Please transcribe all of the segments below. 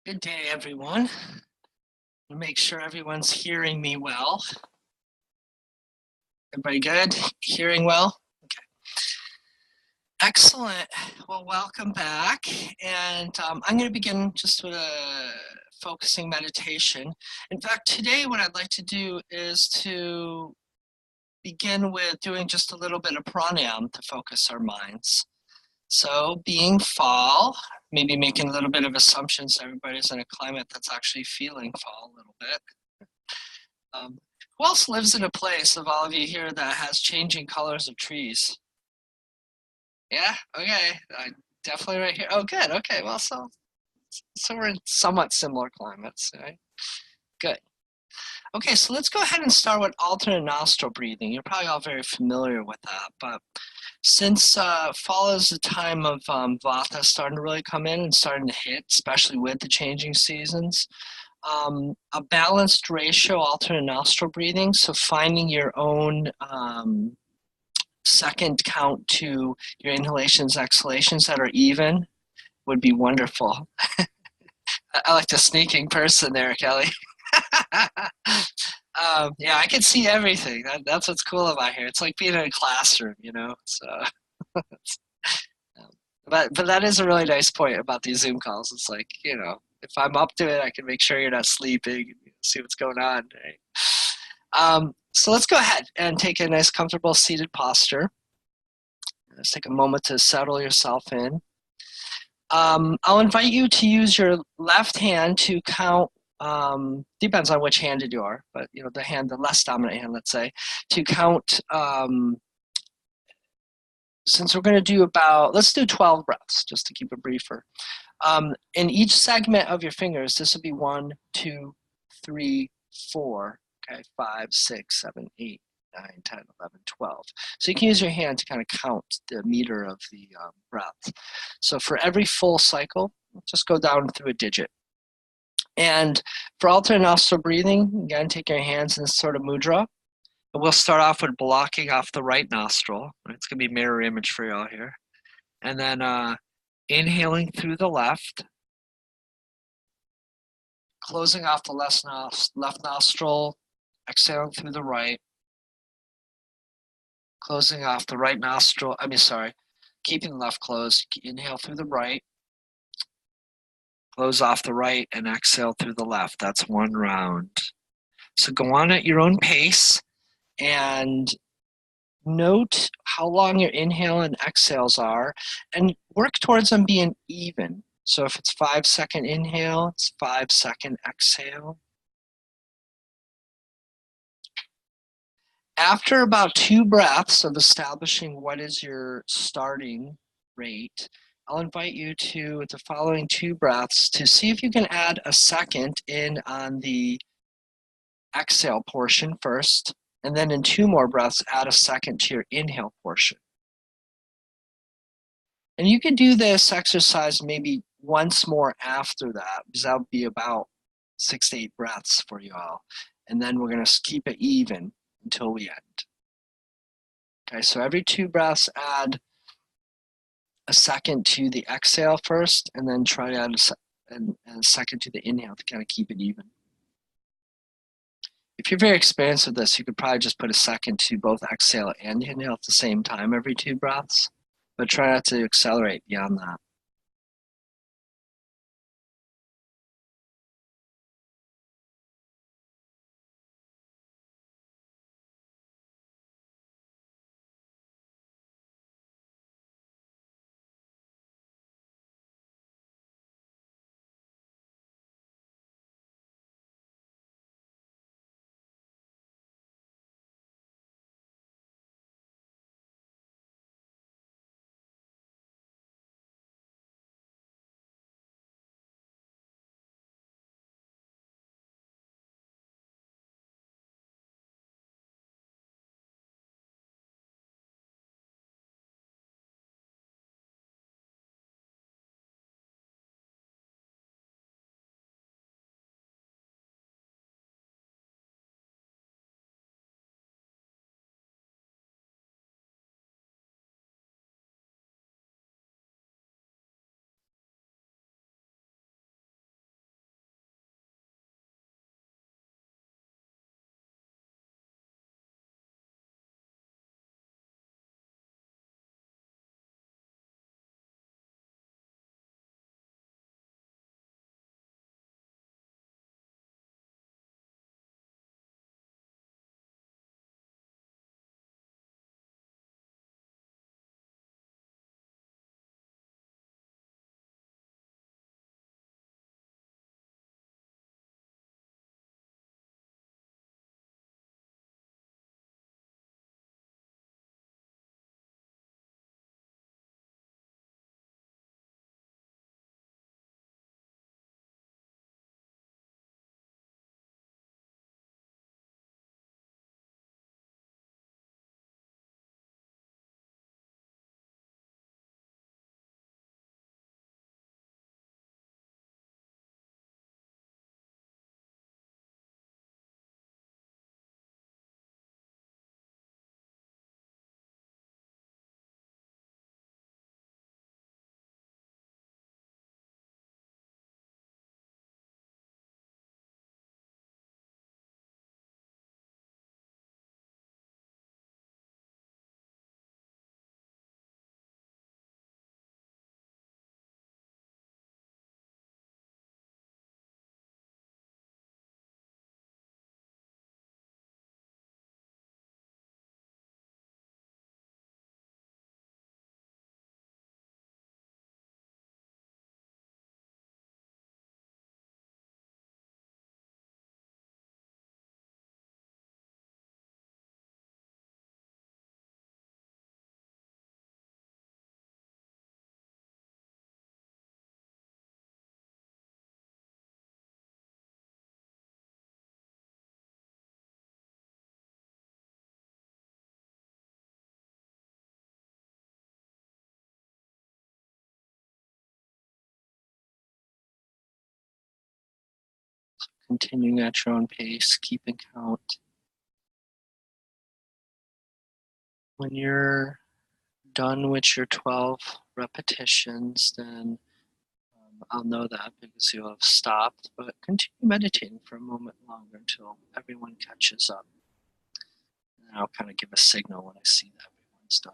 Good day, everyone. Make sure everyone's hearing me well. Everybody good? Hearing well? Okay. Excellent. Well, welcome back. And I'm going to begin just with a focusing meditation. In fact, today what I'd like to do is to begin with doing just a little bit of pranayama to focus our minds. So being fall, maybe making a little bit of assumptions everybody's in a climate that's actually feeling fall a little bit. Who else lives in a place of all of you here that has changing colors of trees? Yeah, okay, definitely right here. Oh, good, okay, well, so we're in somewhat similar climates, right? Good. Okay, so let's go ahead and start with alternate nostril breathing. You're probably all very familiar with that, but since fall is the time of Vata starting to really come in and starting to hit, especially with the changing seasons, a balanced ratio alternate nostril breathing, so finding your own second count to your inhalations, exhalations that are even would be wonderful. I like the sneaking person there, Kelly. Yeah, I can see everything. That's what's cool about here. It's like being in a classroom, you know. So, but that is a really nice point about these Zoom calls. It's like, you know, if I'm up to it, I can make sure you're not sleeping and see what's going on. Right? So let's go ahead and take a nice, comfortable seated posture. Let's take a moment to settle yourself in. I'll invite you to use your left hand to count. Depends on which handed you are, but you know the less dominant hand, let's say, to count. Since we're going to do let's do 12 breaths, just to keep it briefer. In each segment of your fingers, this will be 1, 2, 3, 4, okay, 5, 6, 7, 8, 9, 10, 11, 12. So you can use your hand to kind of count the meter of the breath. So for every full cycle, just go down through a digit. And for alternate nostril breathing, again, take your hands in this sort of mudra. We'll start off with blocking off the right nostril. It's going to be mirror image for y'all here. And then inhaling through the left, closing off the left nostril, exhaling through the right, closing off the right nostril, keeping the left closed, inhale through the right, close off the right, and exhale through the left. That's one round. So go on at your own pace and note how long your inhale and exhales are and work towards them being even. So if it's 5-second inhale, it's 5-second exhale. After about 2 breaths of establishing what is your starting rate, I'll invite you to, with the following 2 breaths, to see if you can add a second in on the exhale portion first, and then in 2 more breaths, add a second to your inhale portion. And you can do this exercise maybe once more after that, because that would be about 6 to 8 breaths for you all. And then we're going to keep it even until we end. Okay, so every 2 breaths, add a second to the exhale first, and then try to add a second to the inhale to kind of keep it even. If you're very experienced with this, you could probably just put a second to both exhale and inhale at the same time every 2 breaths, but try not to accelerate beyond that. continuing at your own pace, keeping count. When you're done with your 12 repetitions, then I'll know that because you'll have stopped, but continue meditating for a moment longer until everyone catches up. And I'll kind of give a signal when I see that everyone's done.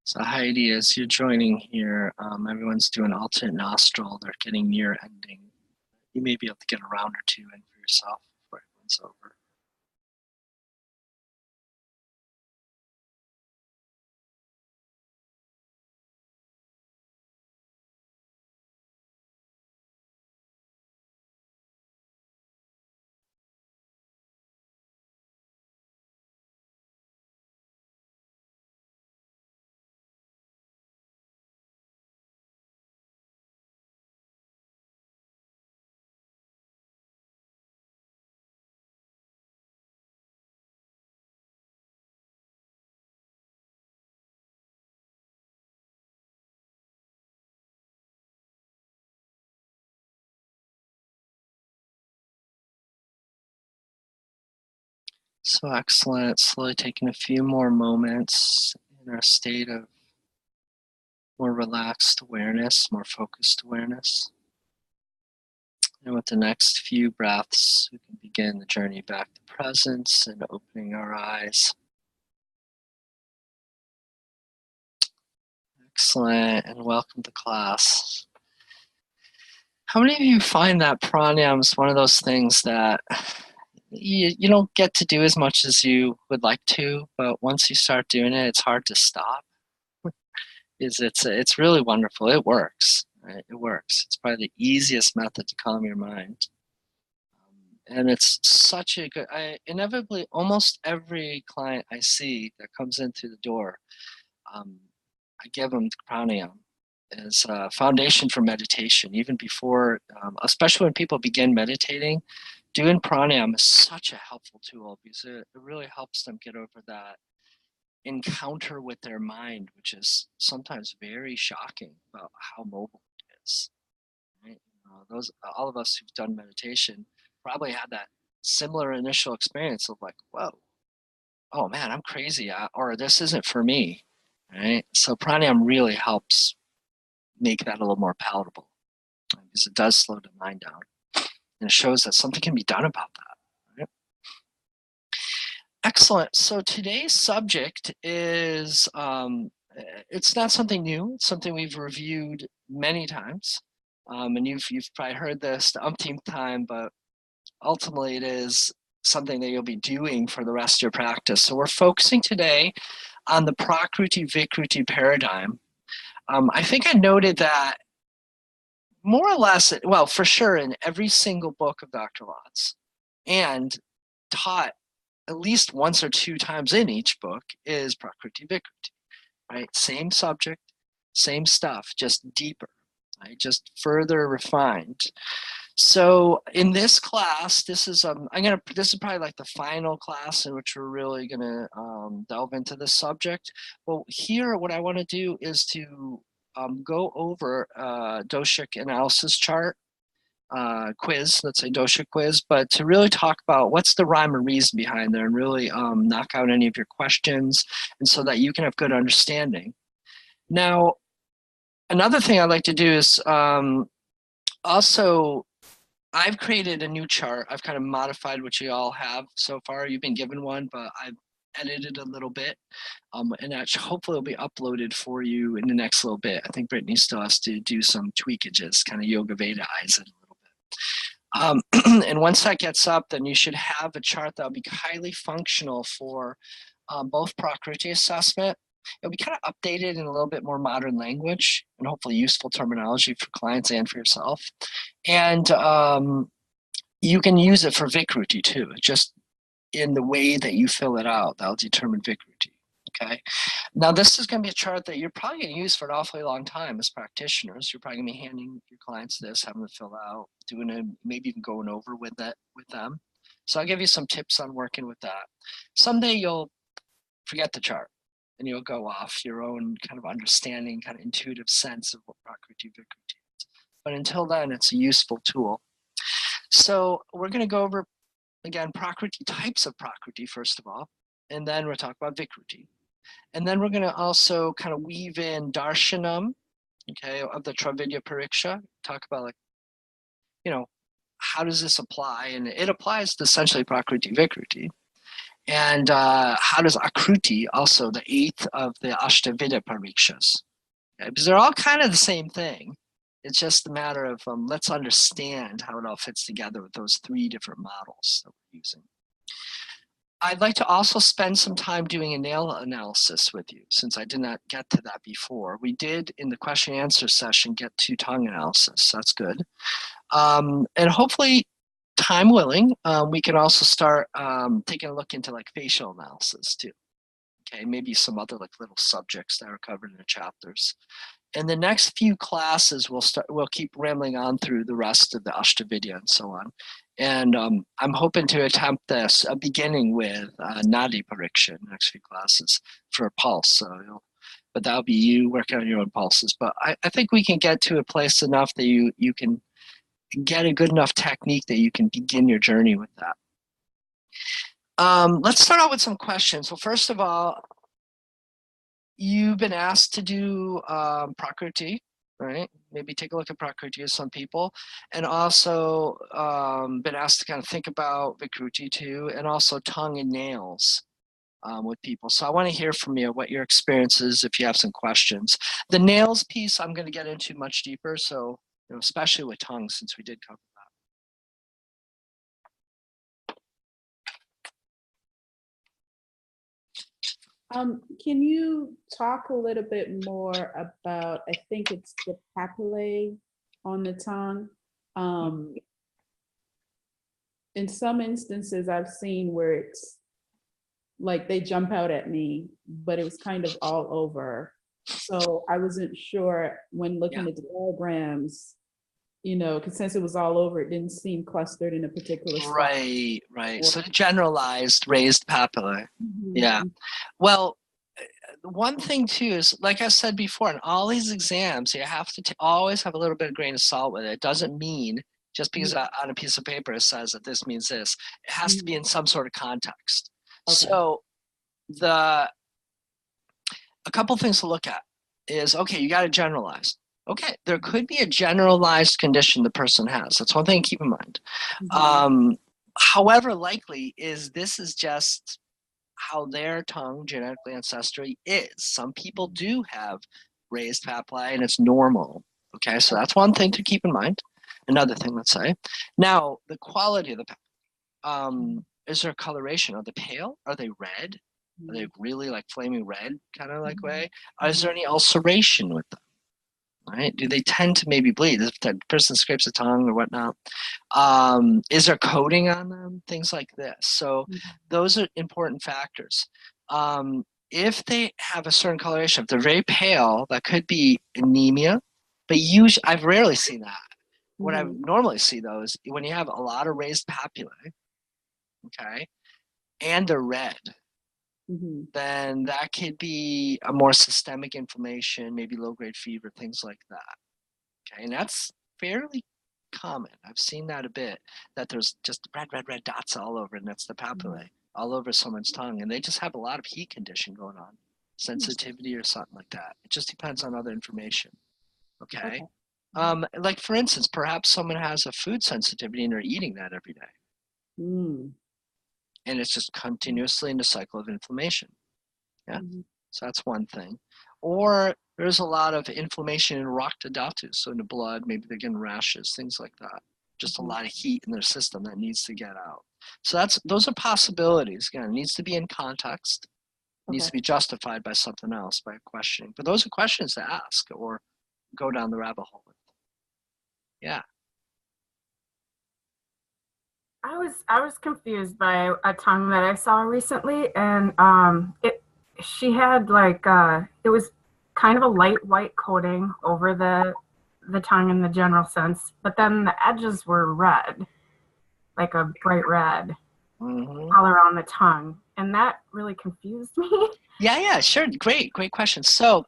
So Heidi, as you're joining here, everyone's doing alternate nostril. They're getting near ending. You may be able to get a round or two in for yourself before everyone's over. So excellent. Slowly taking a few more moments in our state of more relaxed awareness, more focused awareness. And with the next few breaths, we can begin the journey back to presence and opening our eyes. Excellent, and welcome to class. How many of you find that pranayama is one of those things that you don't get to do as much as you would like to, but once you start doing it, it's hard to stop? It's really wonderful. It works, right? It works. It's probably the easiest method to calm your mind. And it's such a good, inevitably, almost every client I see that comes in through the door, I give them pranayama as a foundation for meditation. Even before, especially when people begin meditating, doing pranayama is such a helpful tool because it really helps them get over that encounter with their mind, which is sometimes very shocking about how mobile it is. Right? All of us who've done meditation probably had that similar initial experience of like, whoa, oh man, I'm crazy, or this isn't for me. Right? So pranayama really helps make that a little more palatable because it does slow the mind down and it shows that something can be done about that. Right? Excellent. So today's subject is, it's not something new. It's something we've reviewed many times. And you've probably heard this the umpteenth time, but ultimately it is something that you'll be doing for the rest of your practice. So we're focusing today on the Prakruti Vikruti paradigm. I think I noted that more or less, well, for sure in every single book of Dr. Lott's and taught at least once or two times in each book is Prakruti Vikruti, right? Same subject, same stuff, just deeper, right? Just further refined. So in this class, this is this is probably like the final class in which we're really gonna delve into this subject. Well, here what I want to do is to go over doshic analysis chart quiz, let's say dosha quiz, but to really talk about what's the rhyme or reason behind there and really knock out any of your questions and so that you can have good understanding. Now, another thing I'd like to do is also, I've created a new chart. I've kind of modified what you all have so far. You've been given one, but I've edited a little bit. And that hopefully will be uploaded for you in the next little bit. I think Brittany still has to do some tweakages, kind of yoga Veda-ize it a little bit. And once that gets up, then you should have a chart that will be highly functional for both Prakruti assessment It'll be kind of updated in a little bit more modern language and hopefully useful terminology for clients and for yourself. And you can use it for Vikruti too. Just in the way that you fill it out, that'll determine Vikruti. Okay. Now this is going to be a chart that you're probably going to use for an awfully long time as practitioners. You're probably going to be handing your clients this, having them fill out, doing it, maybe even going over with them. So I'll give you some tips on working with that. Someday you'll forget the chart and you'll go off your own kind of understanding, kind of intuitive sense of what Prakriti Vikruti is. But until then, it's a useful tool. So we're going to go over, again, Prakriti, types of Prakriti, first of all, and then we'll talk about Vikruti. And then we're going to also kind of weave in Darshanam, okay, of the Travidya Pariksha, talk about, like, you know, how does this apply? And it applies to essentially Prakriti Vikruti. And how does Akruti, also the 8th of the Ashtavidya Parikshas? Okay? Because they're all kind of the same thing. It's just a matter of let's understand how it all fits together with those 3 different models that we're using. I'd like to also spend some time doing a nail analysis with you, since I did not get to that before. We did, in the question and answer session, get to tongue analysis. That's good. And hopefully, time willing, we can also start taking a look into like facial analysis too. Okay, maybe some other like little subjects that are covered in the chapters. In the next few classes, we'll keep rambling on through the rest of the Ashtavidya and so on. And I'm hoping to attempt this, beginning with Nadi Pariksha in the next few classes for a pulse. So but that'll be you working on your own pulses. But I think we can get to a place enough that you can get a good enough technique that you can begin your journey with that. Let's start out with some questions. Well, first of all, you've been asked to do Prakriti, right? Maybe take a look at Prakriti as some people, and also been asked to kind of think about Vikruti too, and also tongue and nails with people. So I want to hear from you what your experience is, if you have some questions. The nails piece I'm going to get into much deeper, so especially with tongue, since we did cover Can you talk a little bit more about, I think it's the papillae on the tongue? In some instances I've seen where it's like they jump out at me, but it was kind of all over. So I wasn't sure when looking at the diagrams, because since it was all over, it didn't seem clustered in a particular spot. Right. So the generalized raised papillae. Yeah. Well, one thing too is, like I said before, in all these exams, you have to always have a little bit of grain of salt with it. It doesn't mean just because on a piece of paper it says that this means this. It has to be in some sort of context. Okay. So a couple things to look at is, okay, you got to generalize. Okay, there could be a generalized condition the person has. That's one thing to keep in mind. However likely is this is just how their tongue genetically ancestrally is. Some people do have raised papillae and it's normal. Okay, so that's one thing to keep in mind. Another thing, let's say. Now, the quality of the papillae. Is there coloration? Are they pale? Are they red? Are they really like flaming red kind of like way? Is there any ulceration with them? Right? Do they tend to maybe bleed if that person scrapes a tongue or whatnot? Is there coating on them? Things like this. So those are important factors. If they have a certain coloration, if they're very pale, that could be anemia. But usually, I've rarely seen that. What I normally see though is when you have a lot of raised papillae, okay, and they're red, then that could be a more systemic inflammation, maybe low-grade fever, things like that. Okay, and that's fairly common. I've seen that a bit, that there's just red dots all over, and that's the papillae all over someone's tongue, and they just have a lot of heat condition going on, sensitivity or something like that. It just depends on other information. Okay. Like for instance, perhaps someone has a food sensitivity and they're eating that every day. And it's just continuously in the cycle of inflammation. Yeah, so that's one thing. Or there's a lot of inflammation in rakta dhatus, so in the blood, maybe they're getting rashes, things like that. Just a lot of heat in their system that needs to get out. So those are possibilities. Again, it needs to be in context. needs to be justified by something else, by questioning. But those are questions to ask or go down the rabbit hole with. Yeah. I was confused by a tongue that I saw recently, and she had like it was kind of a light white coating over the tongue in the general sense, but then the edges were red, like a bright red color on the tongue, and that really confused me. Yeah, sure. Great question. So,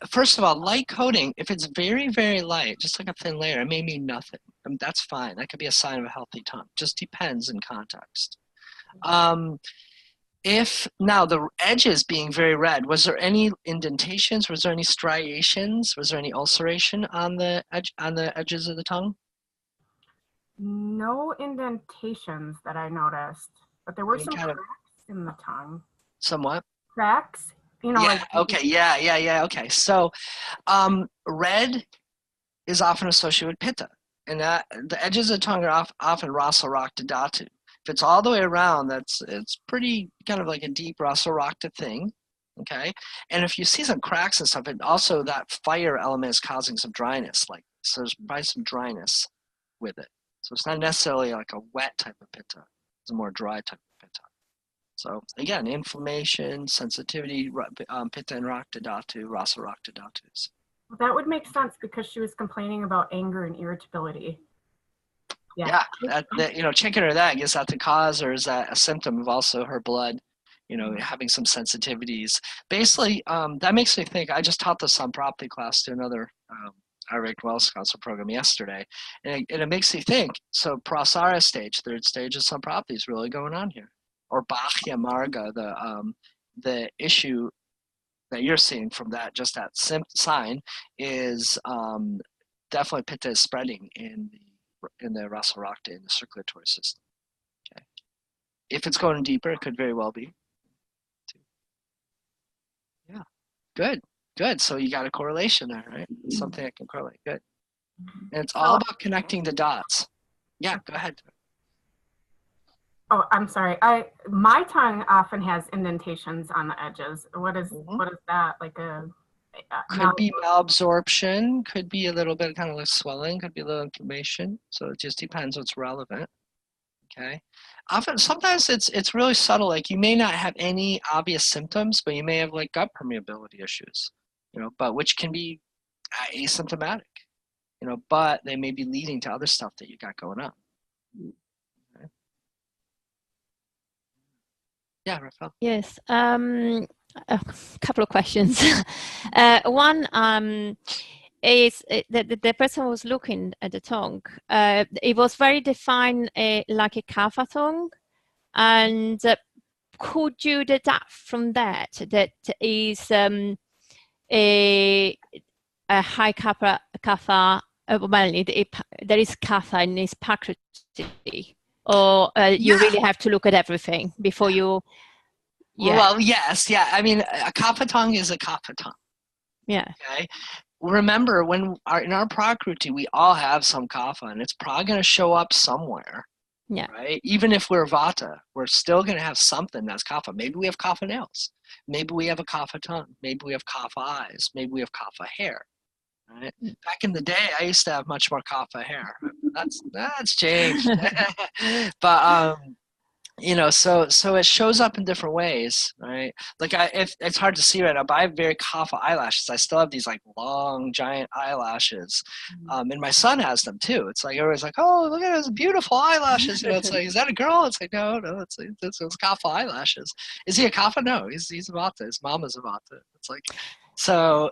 first of all, light coating, if it's very, very light, just like a thin layer, it may mean nothing. That's fine. That could be a sign of a healthy tongue. Just depends in context. If now the edges being very red, was there any indentations? Was there any striations? Was there any ulceration on the edges of the tongue? No indentations that I noticed, but there were some kind cracks in the tongue. Somewhat. Cracks, you know. Yeah. Like, Okay. Yeah. Okay. So, red is often associated with pitta, and that the edges of the tongue are often rasa rakta dhatu. If it's all the way around, it's pretty kind of like a deep rasa rakta thing. Okay. And if you see some cracks and stuff, and also that fire element is causing some dryness, like so there's probably some dryness with it. So it's not necessarily like a wet type of pitta. It's a more dry type of pitta. So again, inflammation, sensitivity, pitta and rakta dhatu, rasa rakta dhatus. that would make sense because she was complaining about anger and irritability. Yeah, checking her that, is that the cause or is that a symptom of also her blood, having some sensitivities? Basically, that makes me think, I just taught the Sampropti class to another Ayurvedic Wellness Council program yesterday, and it makes me think, so Prasara stage, third stage of Sampropti is really going on here. Or Bhakya Marga, the issue that you're seeing from that, just that sign, is definitely pitta is spreading in the rasa rakta, in the circulatory system. Okay, if it's going deeper, it could very well be. Yeah, good. So you got a correlation there, right? It's something that can correlate. Good. And it's all about connecting the dots. Yeah, go ahead. Oh, I'm sorry. My tongue often has indentations on the edges. What is that? Like could be malabsorption, could be a little bit kind of like swelling, could be a little inflammation. So it just depends what's relevant. Okay. Sometimes it's really subtle. Like you may not have any obvious symptoms, but you may have like gut permeability issues, but which can be asymptomatic, but they may be leading to other stuff that you got going on. Okay. Yeah, Rafael. Yes. A couple of questions. One is the person was looking at the tongue. It was very defined like a kapha tongue, and could you deduct from that is a high kapha? There is kapha in his prakriti, or you really have to look at everything before you. Yeah. Well, yes, yeah. I mean, a kapha tongue is a kapha tongue. Yeah. Okay. Remember, in our prakriti, we all have some kapha, and it's probably going to show up somewhere. Yeah. Right. Even if we're vata, we're still going to have something that's kapha. Maybe we have kapha nails. Maybe we have a kapha tongue. Maybe we have kapha eyes. Maybe we have kapha hair. Right. Back in the day, I used to have much more kapha hair. That's changed. But so it shows up in different ways, right? Like it's hard to see right now, but I have very kapha eyelashes. I still have these like long, giant eyelashes, and my son has them too. It's like everyone's like, "Oh, look at those beautiful eyelashes!" It's like, "Is that a girl?" It's like, "No, it's kapha eyelashes." Is he a kapha? No, he's a vata. His mama's a vata. It's like, so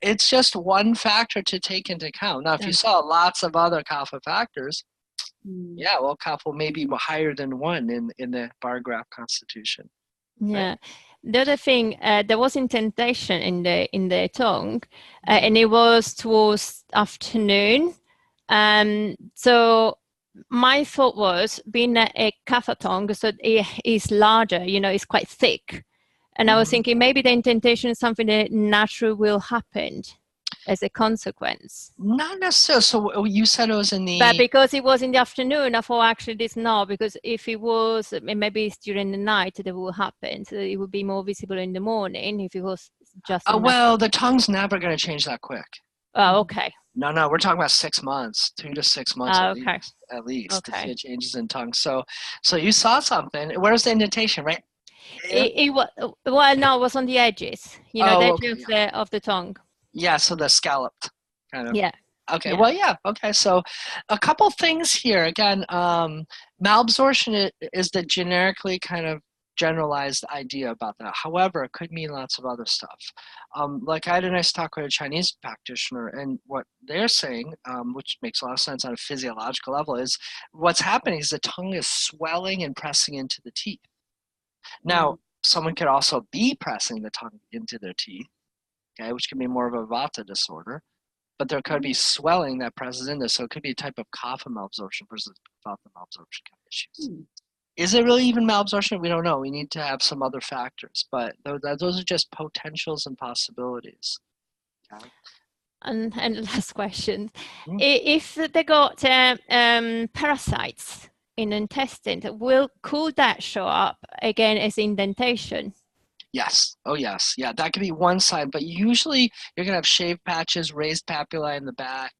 it's just one factor to take into account. Now, if you saw lots of other kapha factors. Yeah, well, kapha may be higher than one in the bar graph constitution. Yeah. Right? The other thing, there was indentation in the tongue, and it was towards afternoon. So my thought was, being a kapha tongue, so it is larger, it's quite thick. And I was thinking maybe the indentation is something that naturally will happen. as a consequence. Not necessarily. So you said it was in the. But because it was in the afternoon, I thought actually this no, because if it was, maybe it's during the night that will happen. So it would be more visible in the morning if it was just. Well, the tongue's never going to change that quick. Oh, okay. No, we're talking about 6 months, 2 to 6 months Oh, okay. at least to Okay. see changes in tongue. So you saw something. Where's the indentation, right? It was, well, no, it was on the edges, you know, the edges of the tongue. Yeah, so the scalloped kind of. Yeah. Okay, Yeah. well, yeah, okay. So a couple things here. Again, malabsorption is the generically kind of generalized idea about that. However, it could mean lots of other stuff. Like I had a nice talk with a Chinese practitioner, and what they're saying, which makes a lot of sense on a physiological level, is what's happening is the tongue is swelling and pressing into the teeth. Now, someone could also be pressing the tongue into their teeth, okay, which can be more of a vata disorder, but there could be swelling that presses in there, so it could be a type of kapha malabsorption versus vata malabsorption kind of issues. Is it really even malabsorption? We don't know. We need to have some other factors, but those are just potentials and possibilities. Okay. And last question. If they got parasites in intestine, could that show up again as indentation? Yes. Oh, yes. Yeah, that could be one sign, but usually you're going to have shaved patches, raised papillae in the back,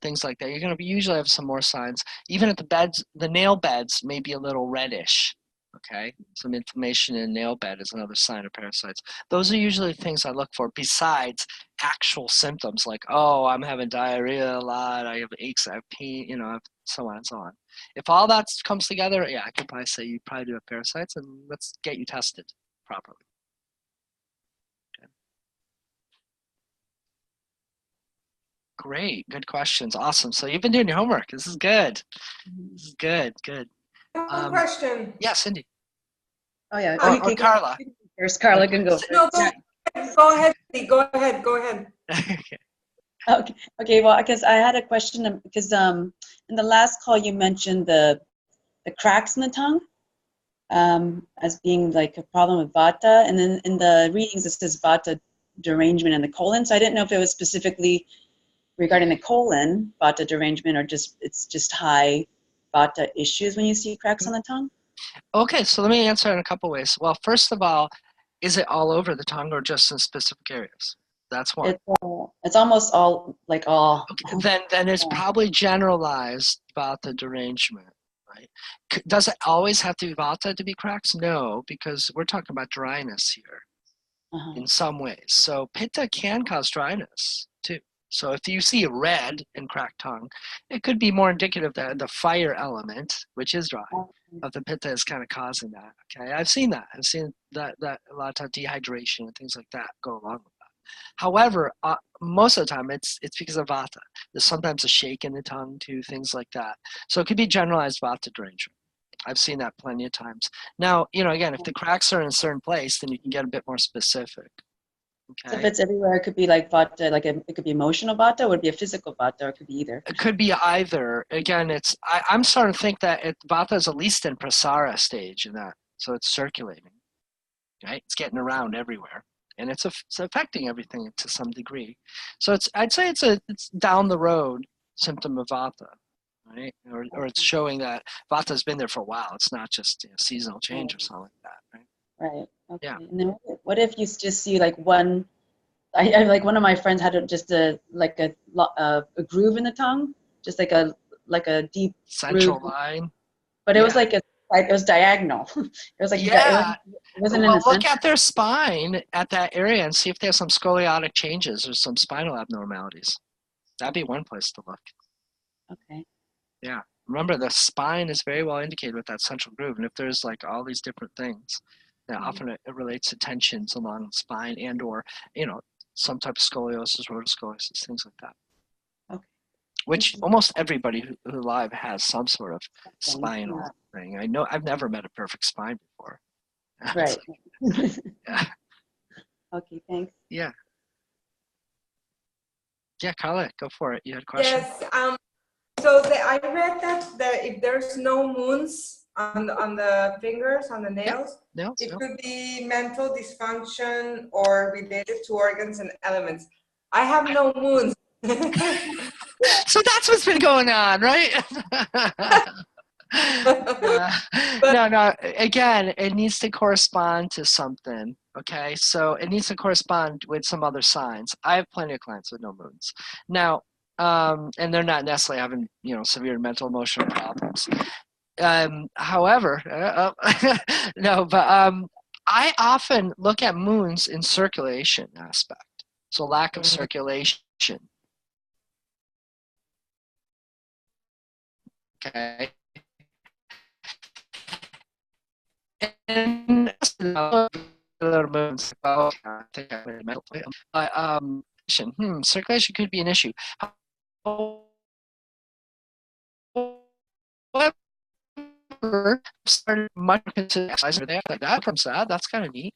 things like that. You're going to usually have some more signs. Even at the beds, the nail beds may be a little reddish. Okay, some inflammation in nail bed is another sign of parasites. Those are usually things I look for besides actual symptoms like, oh, I'm having diarrhea a lot, I have aches, I have pain, you know, so on and so on. If all that comes together, yeah, I could probably say you probably do have parasites, and let's get you tested properly. Okay. Great, good questions, awesome. So you've been doing your homework. This is good. This is good. One question. Yeah, Cindy. Oh yeah. Or Carla. First, Carla can go. No, go ahead. Go ahead. Okay. Well, because I had a question because in the last call you mentioned the cracks in the tongue as being like a problem with vata, and then in the readings it says vata derangement in the colon. So I didn't know if it was specifically regarding the colon vata derangement or it's just high vata issues when you see cracks on the tongue. Okay, so let me answer in a couple ways. Well, first of all, is it all over the tongue or just in specific areas? That's one. It's almost all like all. Okay, then it's probably generalized vata derangement, right? Does it always have to be vata to be cracks? No, because we're talking about dryness here in some ways. So pitta can cause dryness too. So if you see red and cracked tongue, it could be more indicative that the fire element, which is dry, of the pitta is kind of causing that. Okay, I've seen that. I've seen that a lot of time dehydration and things like that go along with that. However, most of the time it's because of vata. There's sometimes a shake in the tongue too, things like that. So it could be generalized vata derangement. I've seen that plenty of times. Now, you know, again, if the cracks are in a certain place, then you can get a bit more specific. Okay. So if it's everywhere, it could be like vata, it could be emotional vata, or it would be a physical vata, or it could be either. It could be either. Again, I'm starting to think that vata is at least in prasara stage in that, so it's circulating, right? It's getting around everywhere, and it's affecting everything to some degree. So I'd say it's down the road symptom of vata, right? Or it's showing that vata has been there for a while. It's not just seasonal change or something like that, right? Right. Okay. Yeah. And then what if you just see like one? I like one of my friends had a groove in the tongue, just like a deep Central groove. line. But it was like it was diagonal. It was like it wasn't in the look center. at their spine at that area and see if they have some scoliotic changes or some spinal abnormalities. That'd be one place to look. Okay. Yeah. Remember, the spine is very well indicated with that central groove, and if there's like all these different things, now often it relates to tensions along the spine and or some type of scoliosis, rotoscoliosis, things like that. Okay. Which almost everybody who's alive has some sort of spinal thing. I know I've never met a perfect spine before. Right. Yeah. Okay, thanks. Yeah. Yeah, Carla, go for it. You had a question? Yes. So I read that if there's no moons on the fingers, on the nails, it could be mental dysfunction or related to organs and elements. I have no moons. So that's what's been going on, right? No. Again, it needs to correspond to something. Okay, so it needs to correspond with some other signs. I have plenty of clients with no moons now, and they're not necessarily having severe mental emotional problems. However, no, but I often look at moons in circulation aspect. So lack of circulation. Okay. And other moons. I think I made a mental play. But circulation could be an issue. Started much exercise there like that from that. That's kind of neat.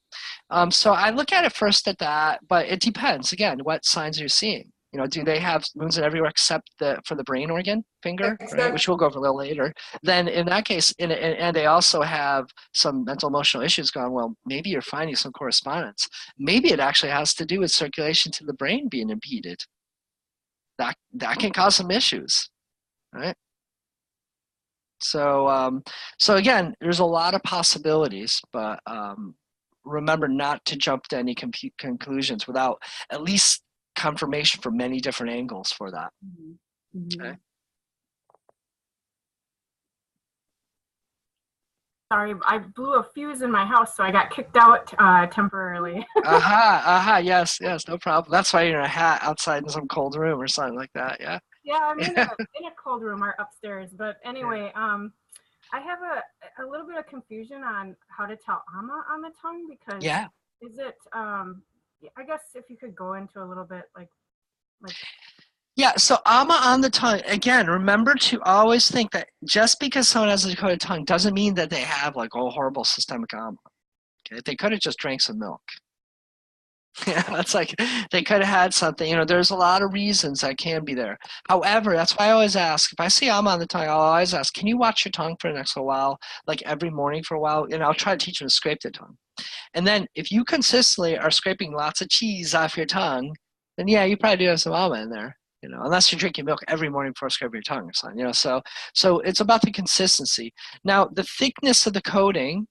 So I look at it first at that, but it depends again what signs you're seeing. Do they have moons everywhere except for the brain organ finger, right? Which we'll go over a little later. Then in that case, and they also have some mental emotional issues going. Well, maybe you're finding some correspondence. Maybe it actually has to do with circulation to the brain being impeded. That can cause some issues, right? So again, there's a lot of possibilities, but remember not to jump to any conclusions without at least confirmation from many different angles for that. Mm-hmm. Okay. Sorry, I blew a fuse in my house, so I got kicked out temporarily. Yes, no problem. That's why you're in a hat outside in some cold room or something like that. Yeah. Yeah, I'm in a cold room upstairs. But anyway, I have a little bit of confusion on how to tell ama on the tongue because is it I guess if you could go into a little bit like yeah, so ama on the tongue, again, remember to always think that just because someone has a Dakota tongue doesn't mean that they have like horrible systemic ama. Okay, they could have just drank some milk. Yeah, it's like they could have had something. There's a lot of reasons that can be there. However, that's why I always ask, if I see ama on the tongue, I'll always ask, can you watch your tongue for the next while, like every morning for a while? And I'll try to teach them to scrape their tongue. And then if you consistently are scraping lots of cheese off your tongue, then yeah, you probably do have some ama in there. Unless you're drinking milk every morning before scraping your tongue or something. So it's about the consistency. Now, the thickness of the coating,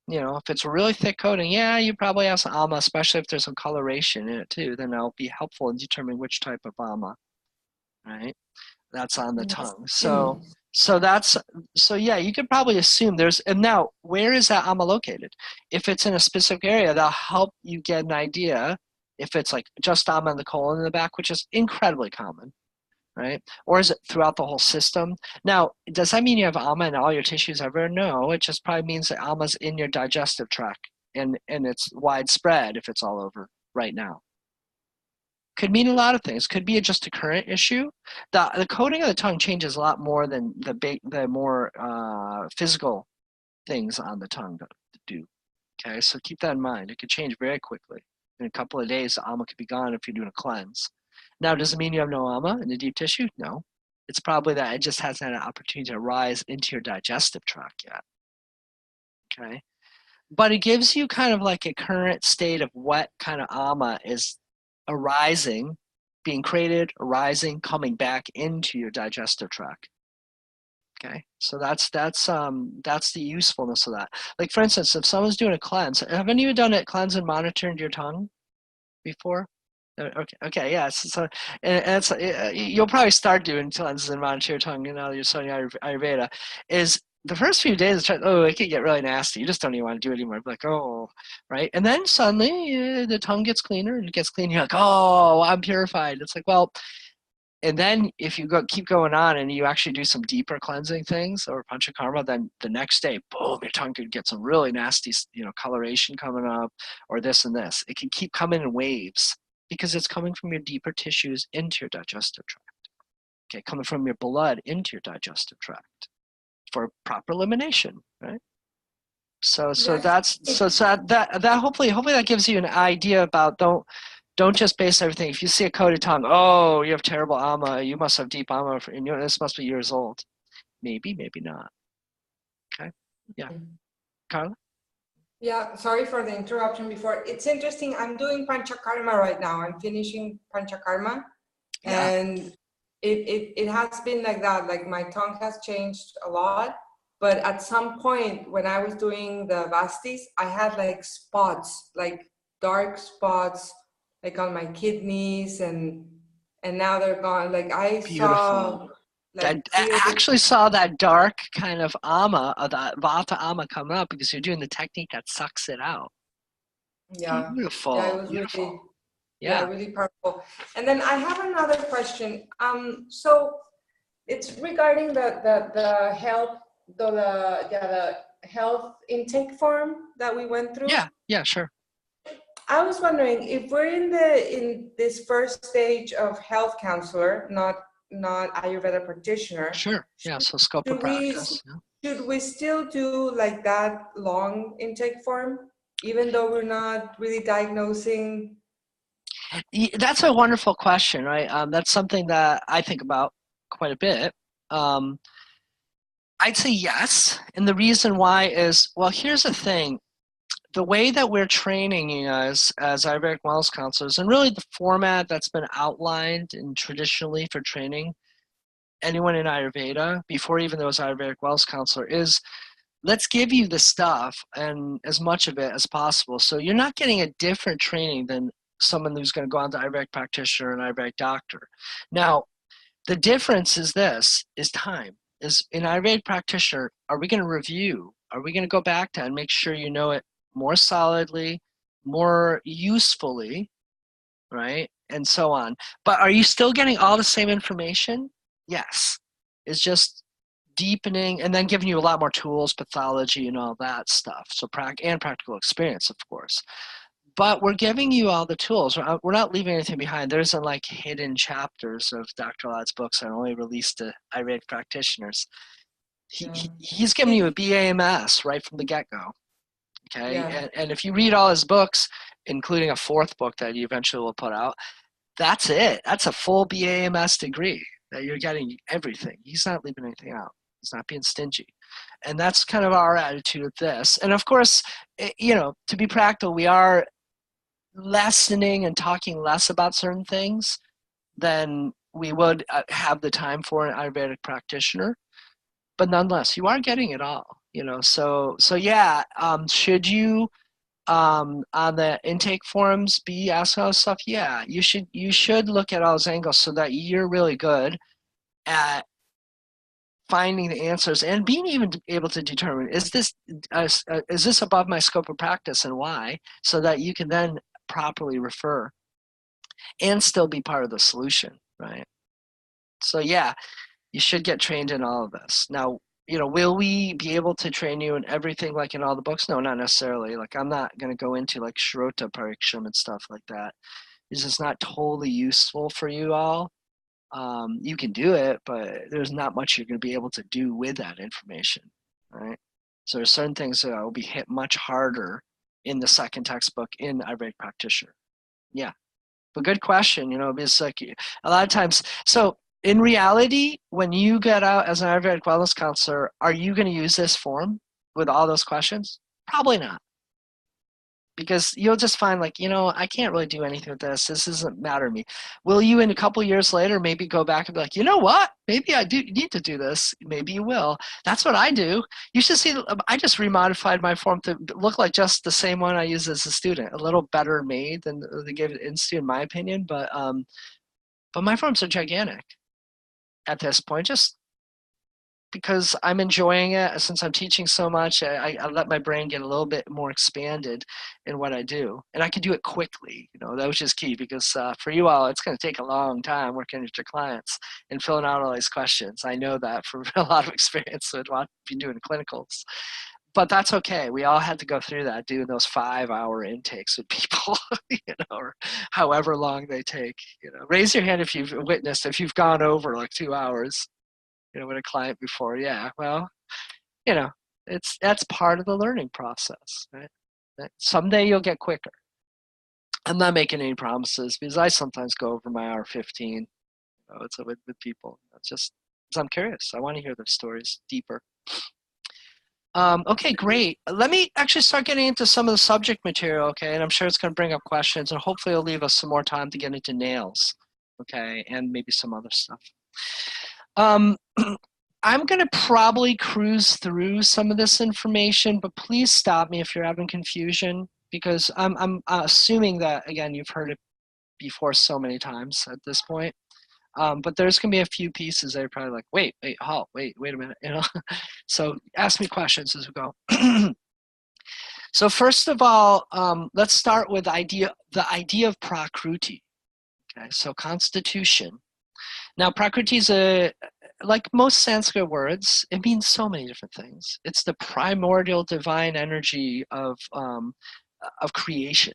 if it's a really thick coating, yeah, you probably have some ama, especially if there's some coloration in it too. Then that'll be helpful in determining which type of ama, right? That's on the tongue. So yeah, you could probably assume and now where is that ama located? If it's in a specific area, that'll help you get an idea if it's like just ama in the colon in the back, which is incredibly common, right? Or is it throughout the whole system? Now, does that mean you have ama in all your tissues ever? No, it just probably means that ama's in your digestive tract and it's widespread if it's all over right now. Could mean a lot of things. Could be just a current issue. The coating of the tongue changes a lot more than the more physical things on the tongue do. Okay, so keep that in mind. It could change very quickly. In a couple of days, the ama could be gone if you're doing a cleanse. Now, does it mean you have no ama in the deep tissue? No. It's probably that it just hasn't had an opportunity to rise into your digestive tract yet. Okay, but it gives you kind of like a current state of what kind of ama is arising, being created, arising, coming back into your digestive tract. Okay, so that's the usefulness of that. Like for instance, if someone's doing a cleanse, have any of you done a cleanse and monitored your tongue before? Okay, yeah. So and it's you'll probably start doing cleanses and monitor your tongue. You're studying Ayurveda. Is the first few days, it can get really nasty. You just don't even want to do it anymore. Like, oh, right. And then suddenly the tongue gets cleaner and it gets clean. You're like, oh, I'm purified. It's like, well, and then if you keep going on and you actually do some deeper cleansing things or panchakarma, then the next day, boom, your tongue could get some really nasty, coloration coming up or this and this. It can keep coming in waves because it's coming from your deeper tissues into your digestive tract. Okay, coming from your blood into your digestive tract for proper elimination, right? So that hopefully that gives you an idea about don't just base everything. If you see a coated tongue, oh, you have terrible ama, you must have deep ama, and this must be years old. Maybe, maybe not. Okay, yeah. Carla? Yeah, sorry for the interruption before. It's interesting. I'm doing Panchakarma right now. I'm finishing Panchakarma. Yeah. And it has been like that. Like my tongue has changed a lot. But at some point when I was doing the Vastis, I had like spots, like dark spots, like on my kidneys, and now they're gone. Like I Beautiful. saw I like clear. actually saw that dark kind of ama, that vata ama coming up because you're doing the technique that sucks it out. Yeah, yeah, it Beautiful, was beautiful. really, yeah, Yeah. really powerful. And then I have another question. So it's regarding the health, the health intake form that we went through. Yeah, yeah, sure. I was wondering if we're in this first stage of health counselor, not Ayurveda practitioner. Sure. Yeah, so scope of Should we practice. Yeah. should we still do like that long intake form, even though we're not really diagnosing? That's a wonderful question, right? That's something that I think about quite a bit. I'd say yes. And the reason why is, well, here's the thing. The way that we're training you guys as Ayurvedic wellness counselors, and really the format that's been outlined and traditionally for training anyone in Ayurveda, before even there was Ayurvedic wellness counselor, is let's give you the stuff and as much of it as possible. So you're not getting a different training than someone who's going to go on to Ayurvedic practitioner and Ayurvedic doctor. Now, the difference is this, is time. Is in Ayurvedic practitioner, are we going to review? Are we going to go back to and make sure you know it more solidly, more usefully, right? And so on. But are you still getting all the same information? Yes. It's just deepening and then giving you a lot more tools, pathology, and all that stuff. So and practical experience, of course. But we're giving you all the tools. We're not leaving anything behind. There isn't like hidden chapters of Dr. Ladd's books that are only released to Ayurvedic practitioners. He's giving you a BAMS right from the get-go. Okay, Yeah. and if you read all his books, including a fourth book that he eventually will put out, that's it. That's a full BAMS degree that you're getting everything. He's not leaving anything out. He's not being stingy. And that's kind of our attitude with this. And of course, to be practical, we are lessening and talking less about certain things than we would have the time for an Ayurvedic practitioner. But nonetheless, you are getting it all. So yeah. Should you on the intake forums be asking all this stuff? Yeah, you should look at all those angles so that you're really good at finding the answers and being even able to determine, is this above my scope of practice and why, so that you can then properly refer and still be part of the solution, right? So yeah, you should get trained in all of this. Now, will we be able to train you in everything like in all the books? No, not necessarily. Like I'm not going to go into like Shrota Pariksham and stuff like that. It's just not totally useful for you all. You can do it, but there's not much you're going to be able to do with that information, right? So there's certain things that will be hit much harder in the second textbook in Ayurvedic practitioner. Yeah, but good question. It's like a lot of times. So in reality, when you get out as an Ayurvedic wellness counselor, are you going to use this form with all those questions? Probably not. Because you'll just find like, I can't really do anything with this. This doesn't matter to me. Will you in a couple years later maybe go back and be like, you know what? Maybe I do need to do this. Maybe you will. That's what I do. You should see, I just remodified my form to look like just the same one I used as a student. A little better made than they gave it institute in my opinion. But my forms are gigantic at this point, just because I'm enjoying it. Since I'm teaching so much, I let my brain get a little bit more expanded in what I do. And I can do it quickly. That was just key because for you all, it's going to take a long time working with your clients and filling out all these questions. I know that from a lot of experience with what I've been doing clinicals. But that's okay. We all had to go through that, doing those 5-hour intakes with people, or however long they take. Raise your hand if you've witnessed, if you've gone over like 2 hours. With a client before. Yeah, well, that's part of the learning process, right? Someday you'll get quicker. I'm not making any promises because I sometimes go over my hour 15. It's with people. It's just because I'm curious. I want to hear their stories deeper. Okay, great. Let me actually start getting into some of the subject material, okay? And I'm sure it's going to bring up questions, and hopefully it'll leave us some more time to get into nails, okay? And maybe some other stuff. I'm going to probably cruise through some of this information, but please stop me if you're having confusion, because I'm assuming that, again, you've heard it before so many times at this point. But there's going to be a few pieces that are probably like, wait, halt, wait a minute, you know? So ask me questions as we go. So first of all, let's start with the idea of Prakruti. Okay, so constitution. Now, Prakriti is like most Sanskrit words, it means so many different things. It's the primordial divine energy of creation,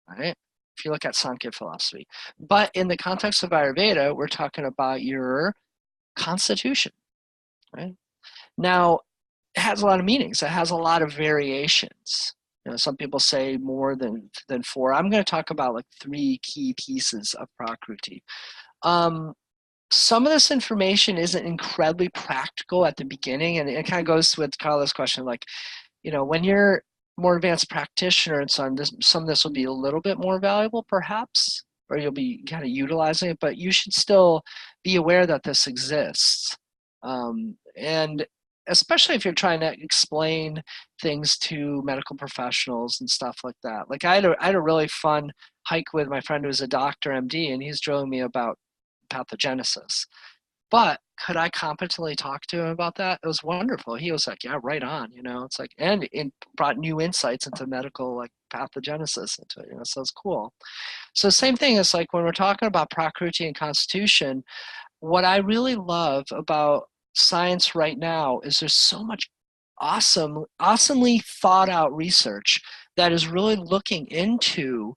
right? If you look at Sankhya philosophy. But in the context of Ayurveda, we're talking about your constitution, right? Now, it has a lot of meanings. It has a lot of variations. You know, some people say more than 4. I'm going to talk about like 3 key pieces of Prakriti. Some of this information isn't incredibly practical at the beginning, and it kind of goes with Carla's question, like, you know, when you're more advanced practitioner and so on, some of this will be a little bit more valuable perhaps, or you'll be kind of utilizing it, but you should still be aware that this exists. And especially if you're trying to explain things to medical professionals and stuff like that. Like I had a really fun hike with my friend who's a doctor, MD, and he's drilling me about pathogenesis. But could I competently talk to him about that? It was wonderful. He was like, yeah, right on, you know, it's like, and it brought new insights into medical like pathogenesis into it, you know, so it's cool. So same thing is like when we're talking about Prakriti and constitution, what I really love about science right now is there's so much awesomely thought out research that is really looking into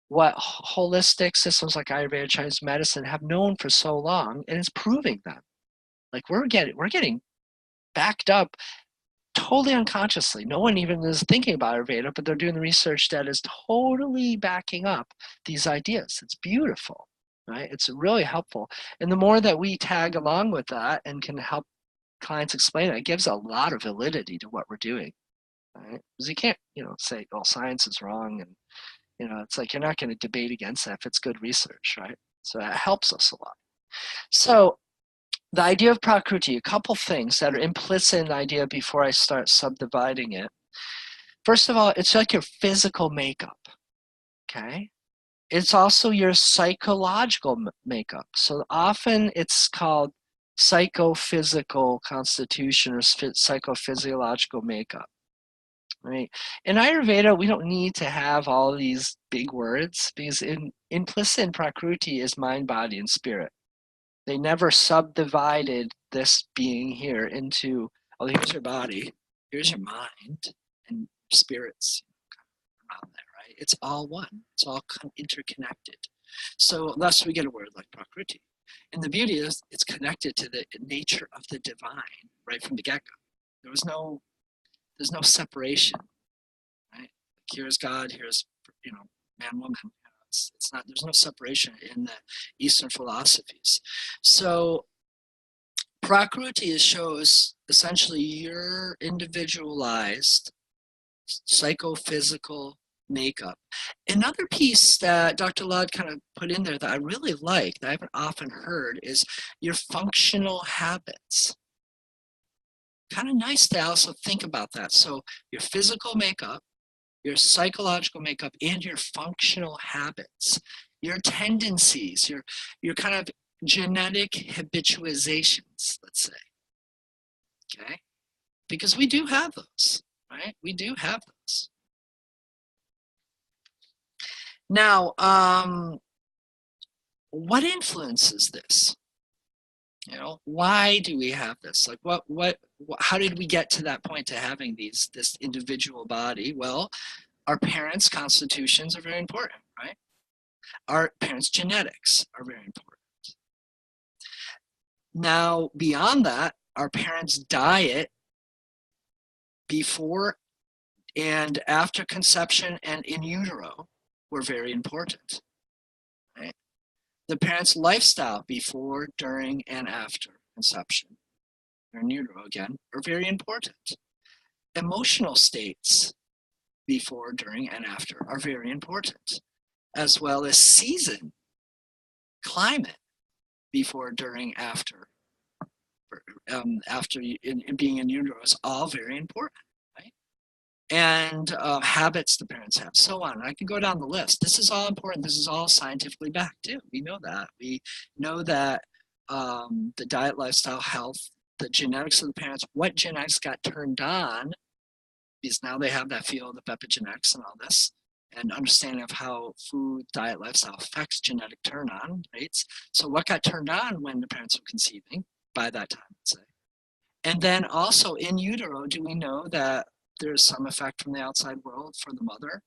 what holistic systems like Ayurveda, Chinese medicine have known for so long, and it's proving them. Like we're getting backed up totally unconsciously. No one even is thinking about Ayurveda, but they're doing the research that is totally backing up these ideas. It's beautiful, right? It's really helpful. And the more that we tag along with that and can help clients explain it, it gives a lot of validity to what we're doing, right? Because you can't, you know, say, well, science is wrong, and you know, it's like you're not going to debate against that if it's good research, right? So that helps us a lot. So the idea of Prakriti, a couple things that are implicit in the idea before I start subdividing it. First of all, it's like your physical makeup, okay? It's also your psychological makeup. So often it's called psychophysical constitution or psychophysiological makeup. Right. In Ayurveda, we don't need to have all these big words because implicit in Prakriti is mind, body, and spirit. They never subdivided this being here into, oh, here's your body, here's your mind, and spirits around there, right? It's all one. It's all interconnected. So thus we get a word like Prakriti. And the beauty is it's connected to the nature of the divine right from the get-go. There's no separation, right? Here's God, here's, you know, man, woman. It's not, there's no separation in the Eastern philosophies. So Prakriti shows essentially your individualized psychophysical makeup. Another piece that Dr. Ludd kind of put in there that I really like, that I haven't often heard, is your functional habits. Kind of nice to also think about that. So your physical makeup, your psychological makeup, and your functional habits, your tendencies, your kind of genetic habituations, let's say, okay? Because we do have those, right? We do have those. Now, what influences this? You know, why do we have this? Like, how did we get to that point to having this individual body? Well, our parents' constitutions are very important, right? Our parents' genetics are very important. Now, beyond that, our parents' diet before and after conception and in utero were very important, right? The parents' lifestyle before, during, and after conception, or in utero again, are very important. emotional states before, during, and after are very important, as well as season, climate, before, during, after. After in being in utero is all very important, right? And habits the parents have, so on. I can go down the list. This is all important. This is all scientifically backed too. We know that. We know that the diet, lifestyle, health, the genetics of the parents, what genetics got turned on, because now they have that field of epigenetics and all this, and understanding of how food, diet, lifestyle affects genetic turn-on rates. So what got turned on when the parents were conceiving by that time, let's say. And then also in utero, do we know that there's some effect from the outside world for the mother?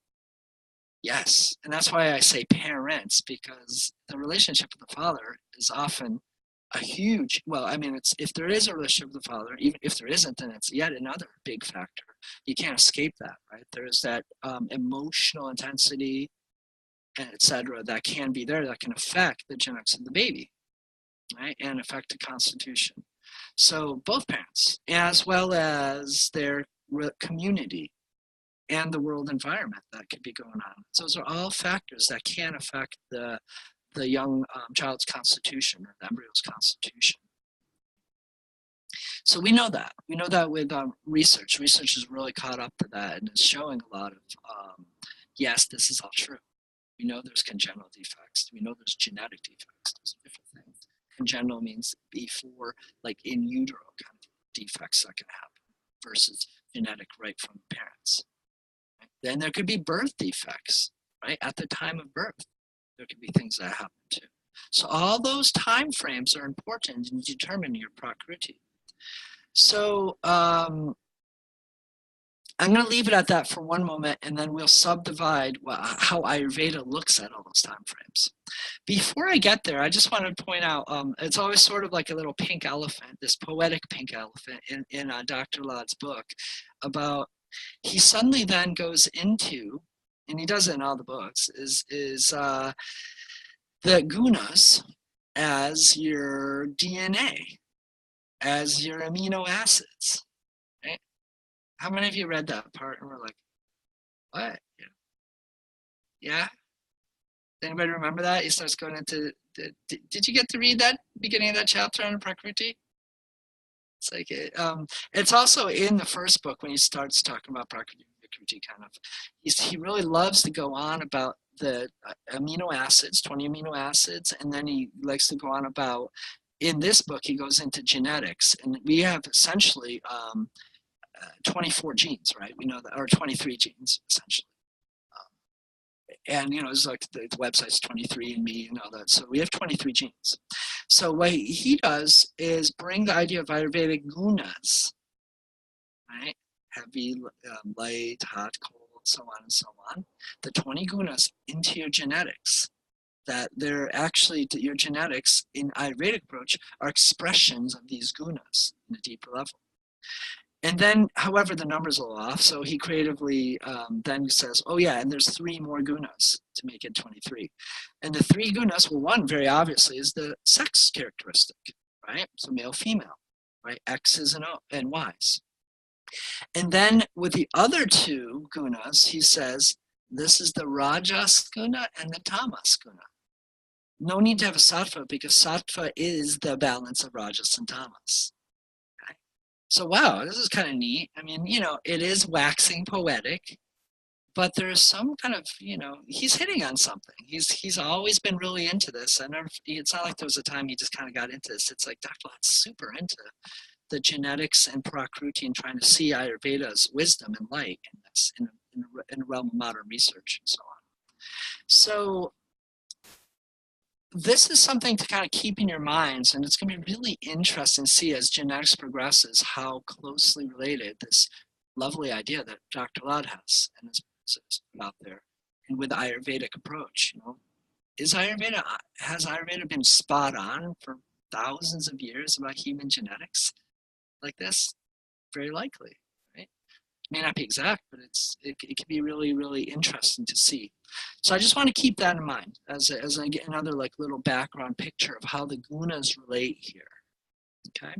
Yes, and that's why I say parents, because the relationship with the father is often a huge, well, I mean, it's, if there is a relationship with the father, even if there isn't, then it's yet another big factor. You can't escape that, right? There's that emotional intensity, and et cetera, that can be there, that can affect the genetics of the baby, right? And affect the constitution. So both parents, as well as their community and the world environment that could be going on. So those are all factors that can affect the young child's constitution, or the embryo's constitution. So we know that. We know that with research. Research has really caught up to that and is showing a lot of, yes, this is all true. We know there's congenital defects. We know there's genetic defects. There's different things. Congenital means before, like in utero kind of defects that can happen versus genetic right from the parents. Right? Then there could be birth defects, right? At the time of birth, there could be things that happen too. So all those time frames are important in determining your procreity. So I'm going to leave it at that for one moment, and then we'll subdivide how Ayurveda looks at all those time frames. Before I get there, I just wanted to point out, it's always sort of like a little pink elephant, this poetic pink elephant in Dr. Ladd's book, about, he suddenly then goes into, and he does it in all the books, is the gunas as your DNA, as your amino acids. How many of you read that part and were like, what? Yeah? Anybody remember that? He starts going into, did you get to read that beginning of that chapter on Prakriti? It's like, it's also in the first book when he starts talking about Prakriti, kind of. He really loves to go on about the amino acids, 20 amino acids, and then he likes to go on about, in this book, he goes into genetics, and we have essentially 24 genes, right? We know that, or 23 genes, essentially. And, you know, it's like the website's 23andMe and all that. So we have 23 genes. So what he does is bring the idea of Ayurvedic gunas, right? Heavy, light, hot, cold, so on and so on. The 20 gunas into your genetics. That they're actually, your genetics in Ayurvedic approach are expressions of these gunas in a deeper level. And then, however, the number's a little off, so he creatively then says, oh yeah, and there's 3 more gunas to make it 23. And the 3 gunas, well, one very obviously is the sex characteristic, right? So male, female, right? X's and Y's. And then with the other 2 gunas, he says, this is the rajas guna and the tamas guna. No need to have a sattva, because sattva is the balance of rajas and tamas. So, wow, this is kind of neat. I mean, you know, it is waxing poetic, but there's some kind of, you know, he's hitting on something. He's always been really into this. It's not like there was a time he just kind of got into this. It's like Dr. Ladd's super into the genetics and Prakriti and trying to see Ayurveda's wisdom and light in this, in the realm of modern research and so on. So this is something to kind of keep in your minds, and it's going to be really interesting to see as genetics progresses how closely related this lovely idea that Dr. Ladd has and is out there, and with the Ayurvedic approach. You know, has Ayurveda been spot on for thousands of years about human genetics like this? Very likely, right? It may not be exact, but it can be really, really interesting to see. So I just want to keep that in mind as another like little background picture of how the gunas relate here. Okay.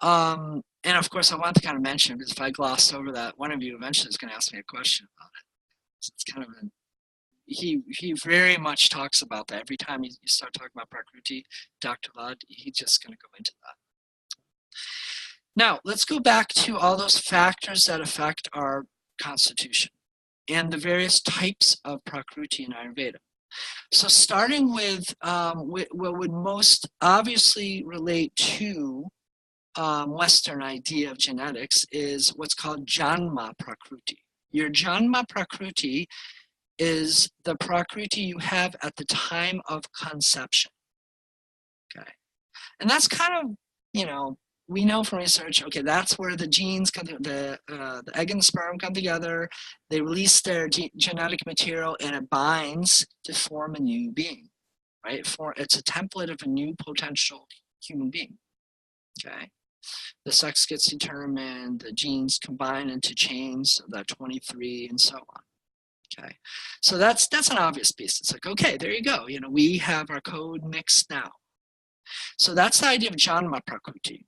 And And of course, I want to kind of mention, because if I glossed over that, one of you eventually is going to ask me a question about it. So it's kind of he very much talks about that. Every time you start talking about Prakriti, Dr. Lad, he's just going to go into that. Now, let's go back to all those factors that affect our constitution and the various types of Prakriti in Ayurveda. So starting with what would most obviously relate to Western idea of genetics is what's called Janma Prakriti. Your Janma Prakriti is the Prakriti you have at the time of conception. Okay. And that's kind of, you know, we know from research, okay, that's where the genes come, the egg and the sperm come together, they release their genetic material and it binds to form a new being, right? It's a template of a new potential human being, okay? The sex gets determined, the genes combine into chains of that 23 and so on. Okay, so that's an obvious piece. It's like, okay, there you go. You know, we have our code mixed now. So that's the idea of Janma Prakriti.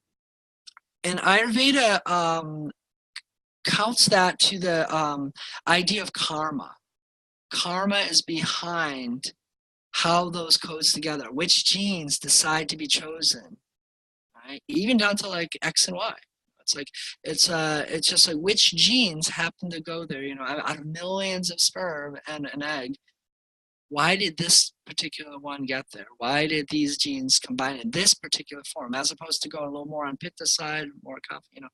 And Ayurveda counts that to the idea of karma. Karma is behind how those codes together, which genes decide to be chosen, right? Even down to like X and Y. It's like, it's just like which genes happen to go there, you know, out of millions of sperm and an egg, why did this particular one get there? Why did these genes combine in this particular form, as opposed to going a little more on Pitta side, more coffee, you know,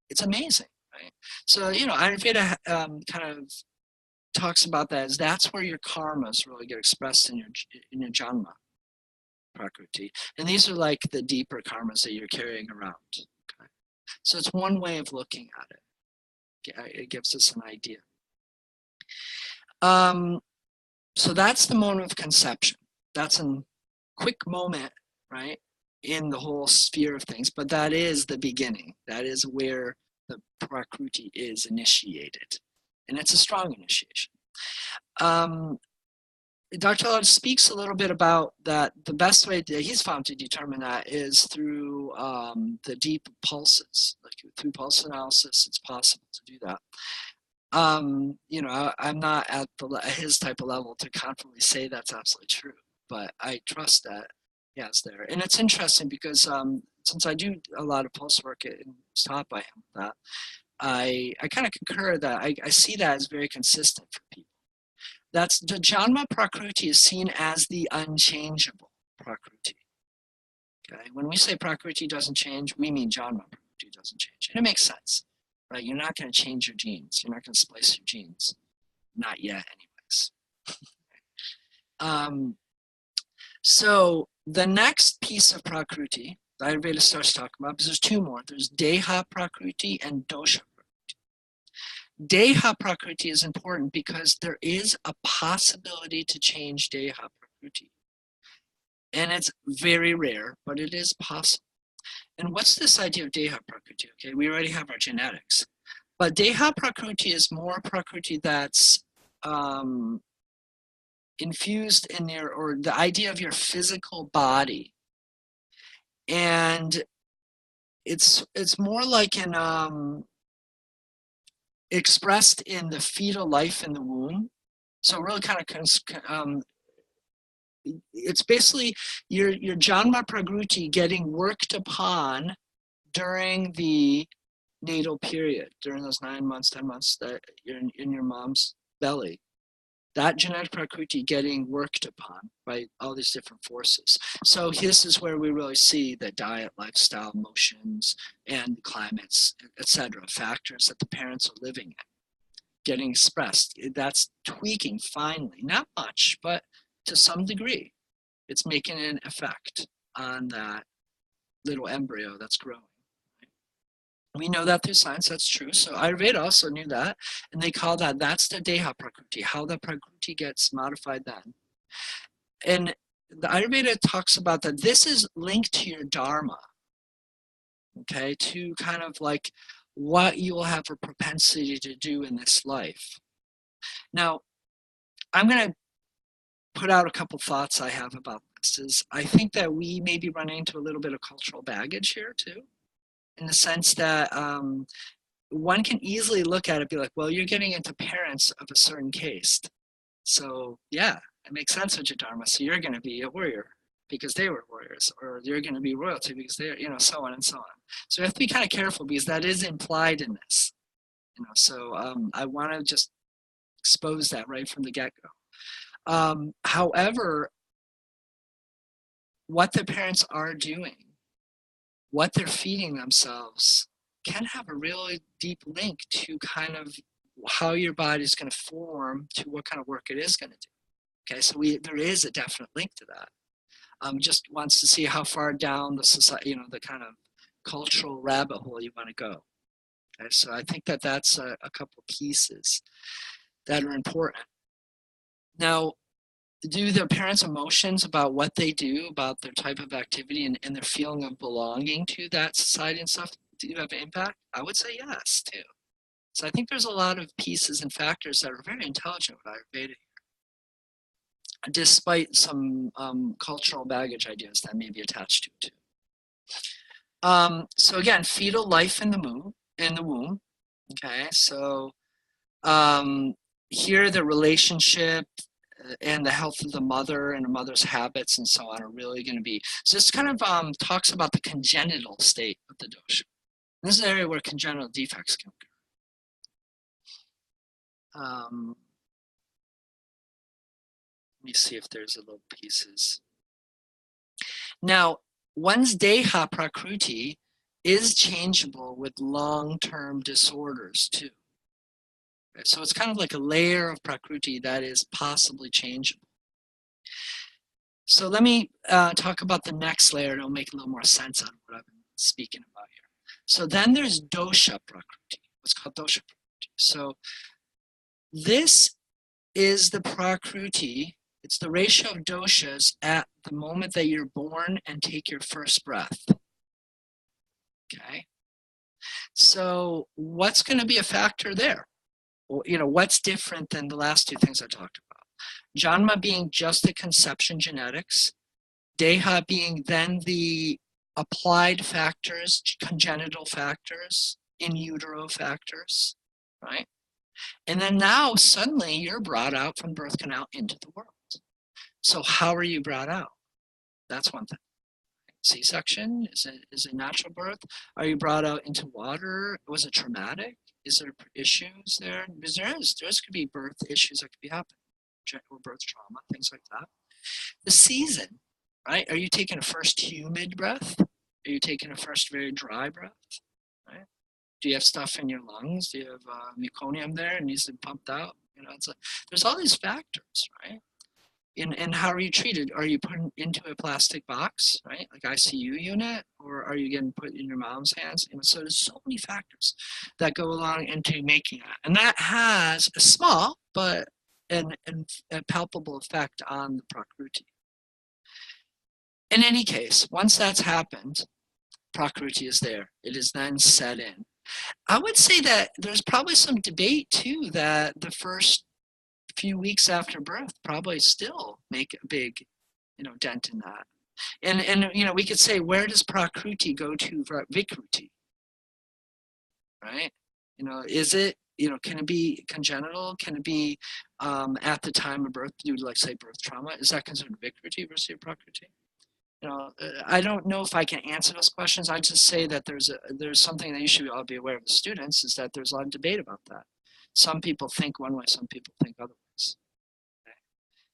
it's amazing, right? So, you know, Ayurveda kind of talks about that as that's where your karmas really get expressed in your Janma Prakriti. And these are like the deeper karmas that you're carrying around. Okay? So it's one way of looking at it. It gives us an idea. So that's the moment of conception. That's a quick moment, right, in the whole sphere of things, but that is the beginning. That is where the Prakriti is initiated. And it's a strong initiation. Dr. Lodge speaks a little bit about that. The best way that he's found to determine that is through the deep pulses. Like through pulse analysis, it's possible to do that. You know, I'm not at his type of level to confidently say that's absolutely true, but I trust that, yeah, it's there. And it's interesting because since I do a lot of pulse work and was taught by him that, I kind of concur that I see that as very consistent for people. That's the Janma Prakriti is seen as the unchangeable Prakriti. Okay, when we say Prakriti doesn't change, we mean Janma Prakriti doesn't change, and it makes sense, right? You're not going to change your genes. You're not going to splice your genes, not yet, anyways. So the next piece of Prakriti, the Ayurveda starts talking about, because there's two more. There's Deha Prakriti and Dosha Prakriti. Deha Prakriti is important because there is a possibility to change Deha Prakriti. And it's very rare, but it is possible. And what's this idea of Deha Prakriti? Okay, we already have our genetics. But Deha Prakriti is more Prakriti that's infused in or the idea of your physical body. And it's more like an expressed in the fetal life in the womb. So really kind of it's basically your Janma Prakriti getting worked upon during the natal period, during those 9 months, 10 months that you're in your mom's belly. That genetic Prakriti getting worked upon by all these different forces. So this is where we really see the diet, lifestyle, emotions, and climates, etc., factors that the parents are living in, getting expressed. That's tweaking finely, not much, but to some degree, it's making an effect on that little embryo that's growing. We know that through science, that's true. So Ayurveda also knew that, and they call that's the Deha Prakriti, how the Prakriti gets modified then. And the Ayurveda talks about that this is linked to your Dharma, okay, to kind of like what you will have a propensity to do in this life. Now, I'm going to put out a couple thoughts I have about this. I think that we may be running into a little bit of cultural baggage here too. in the sense that one can easily look at it and be like, well, you're getting into parents of a certain caste. So yeah, it makes sense with your dharma. So you're going to be a warrior because they were warriors, or you're going to be royalty because they're, you know, so on and so on. So we have to be kind of careful because that is implied in this, you know. So I want to just expose that right from the get-go. However, what the parents are doing, what they're feeding themselves, can have a really deep link to kind of how your body is going to form to what kind of work it is going to do. Okay, so there is a definite link to that. Just wants to see how far down the society, you know, the kind of cultural rabbit hole you want to go. Okay, so I think that that's a couple pieces that are important. Now, do their parents' emotions about what they do, about their type of activity and their feeling of belonging to that society and stuff, do you have an impact? I would say yes, too. So I think there's a lot of pieces and factors that are very intelligent with Ayurveda, despite some cultural baggage ideas that may be attached to it too. So again, fetal life in the womb. Okay, so here the relationship and the health of the mother and the mother's habits and so on are really going to be. So this kind of talks about the congenital state of the dosha. This is an area where congenital defects can occur. Let me see if there's a little pieces. Now, one's deha prakruti is changeable with long-term disorders too. Okay, so it's kind of like a layer of prakruti that is possibly changeable. So let me talk about the next layer. It'll make a little more sense on what I've been speaking about here. So then there's dosha prakruti, what's called dosha prakruti. So this is the prakruti. It's the ratio of doshas at the moment that you're born and take your first breath. Okay. So what's going to be a factor there? Well, you know, what's different than the last two things I talked about? Janma being just the conception genetics, Deha being then the applied factors, congenital factors, in utero factors, right? And then now suddenly you're brought out from birth canal into the world. So how are you brought out? That's one thing. C-section? Is it natural birth? Are you brought out into water? Was it traumatic? Is there issues there? Because there could be birth issues that could be happening, or birth trauma, things like that. The season, right? Are you taking a first humid breath? Are you taking a first very dry breath? Right? Do you have stuff in your lungs? Do you have meconium there and needs to be pumped out? You know, there's all these factors, right? And how are you treated? Are you put into a plastic box, right? Like ICU unit, or are you getting put in your mom's hands? And so there's so many factors that go along into making that. And that has a small, but a palpable effect on the prakruti. In any case, once that's happened, prakruti is there. It is then set in. I would say that there's probably some debate too that the first few weeks after birth probably still make a big, you know, dent in that. And you know, we could say, where does prakruti go to vikruti? Right? You know, is it, you know, can it be congenital? Can it be at the time of birth due to, like, say, birth trauma? Is that considered vikruti versus prakruti? You know, I don't know if I can answer those questions. I just say that there's something that you should all be aware of, the students, is that there's a lot of debate about that. Some people think one way, some people think otherwise. Okay?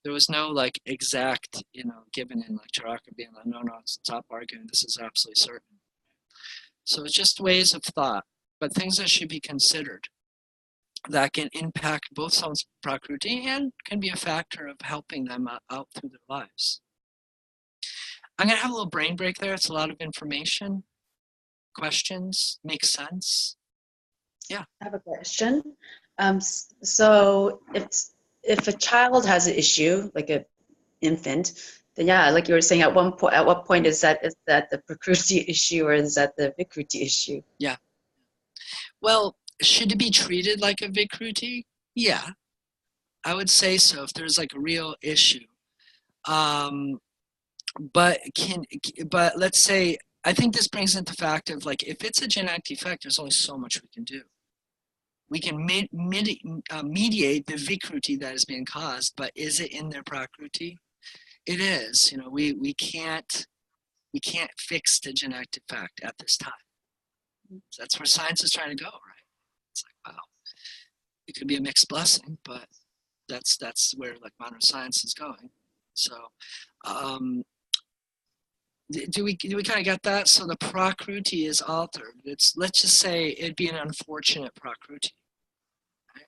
There was no like exact, you know, given in like Charaka being like, no, stop arguing, this is absolutely certain. So it's just ways of thought, but things that should be considered that can impact both someone's prakruti and can be a factor of helping them out through their lives. I'm going to have a little brain break there. It's a lot of information. Questions? Make sense? Yeah. I have a question. So if a child has an issue, like an infant, then yeah, like you were saying, at what point is that the prakruti issue, or is that the vikruti issue? Yeah. Well, should it be treated like a vikruti? Yeah, I would say so if there's like a real issue. But let's say I think this brings into fact of like, if it's a genetic defect, there's only so much we can do. We can mediate the vikruti that is being caused, but is it in their prakruti? It is. You know, we can't fix the genetic defect at this time. So that's where science is trying to go, right? It's like, wow, it could be a mixed blessing, but that's where like modern science is going. So, do we kind of get that? So the prakruti is altered. Let's just say it'd be an unfortunate prakruti.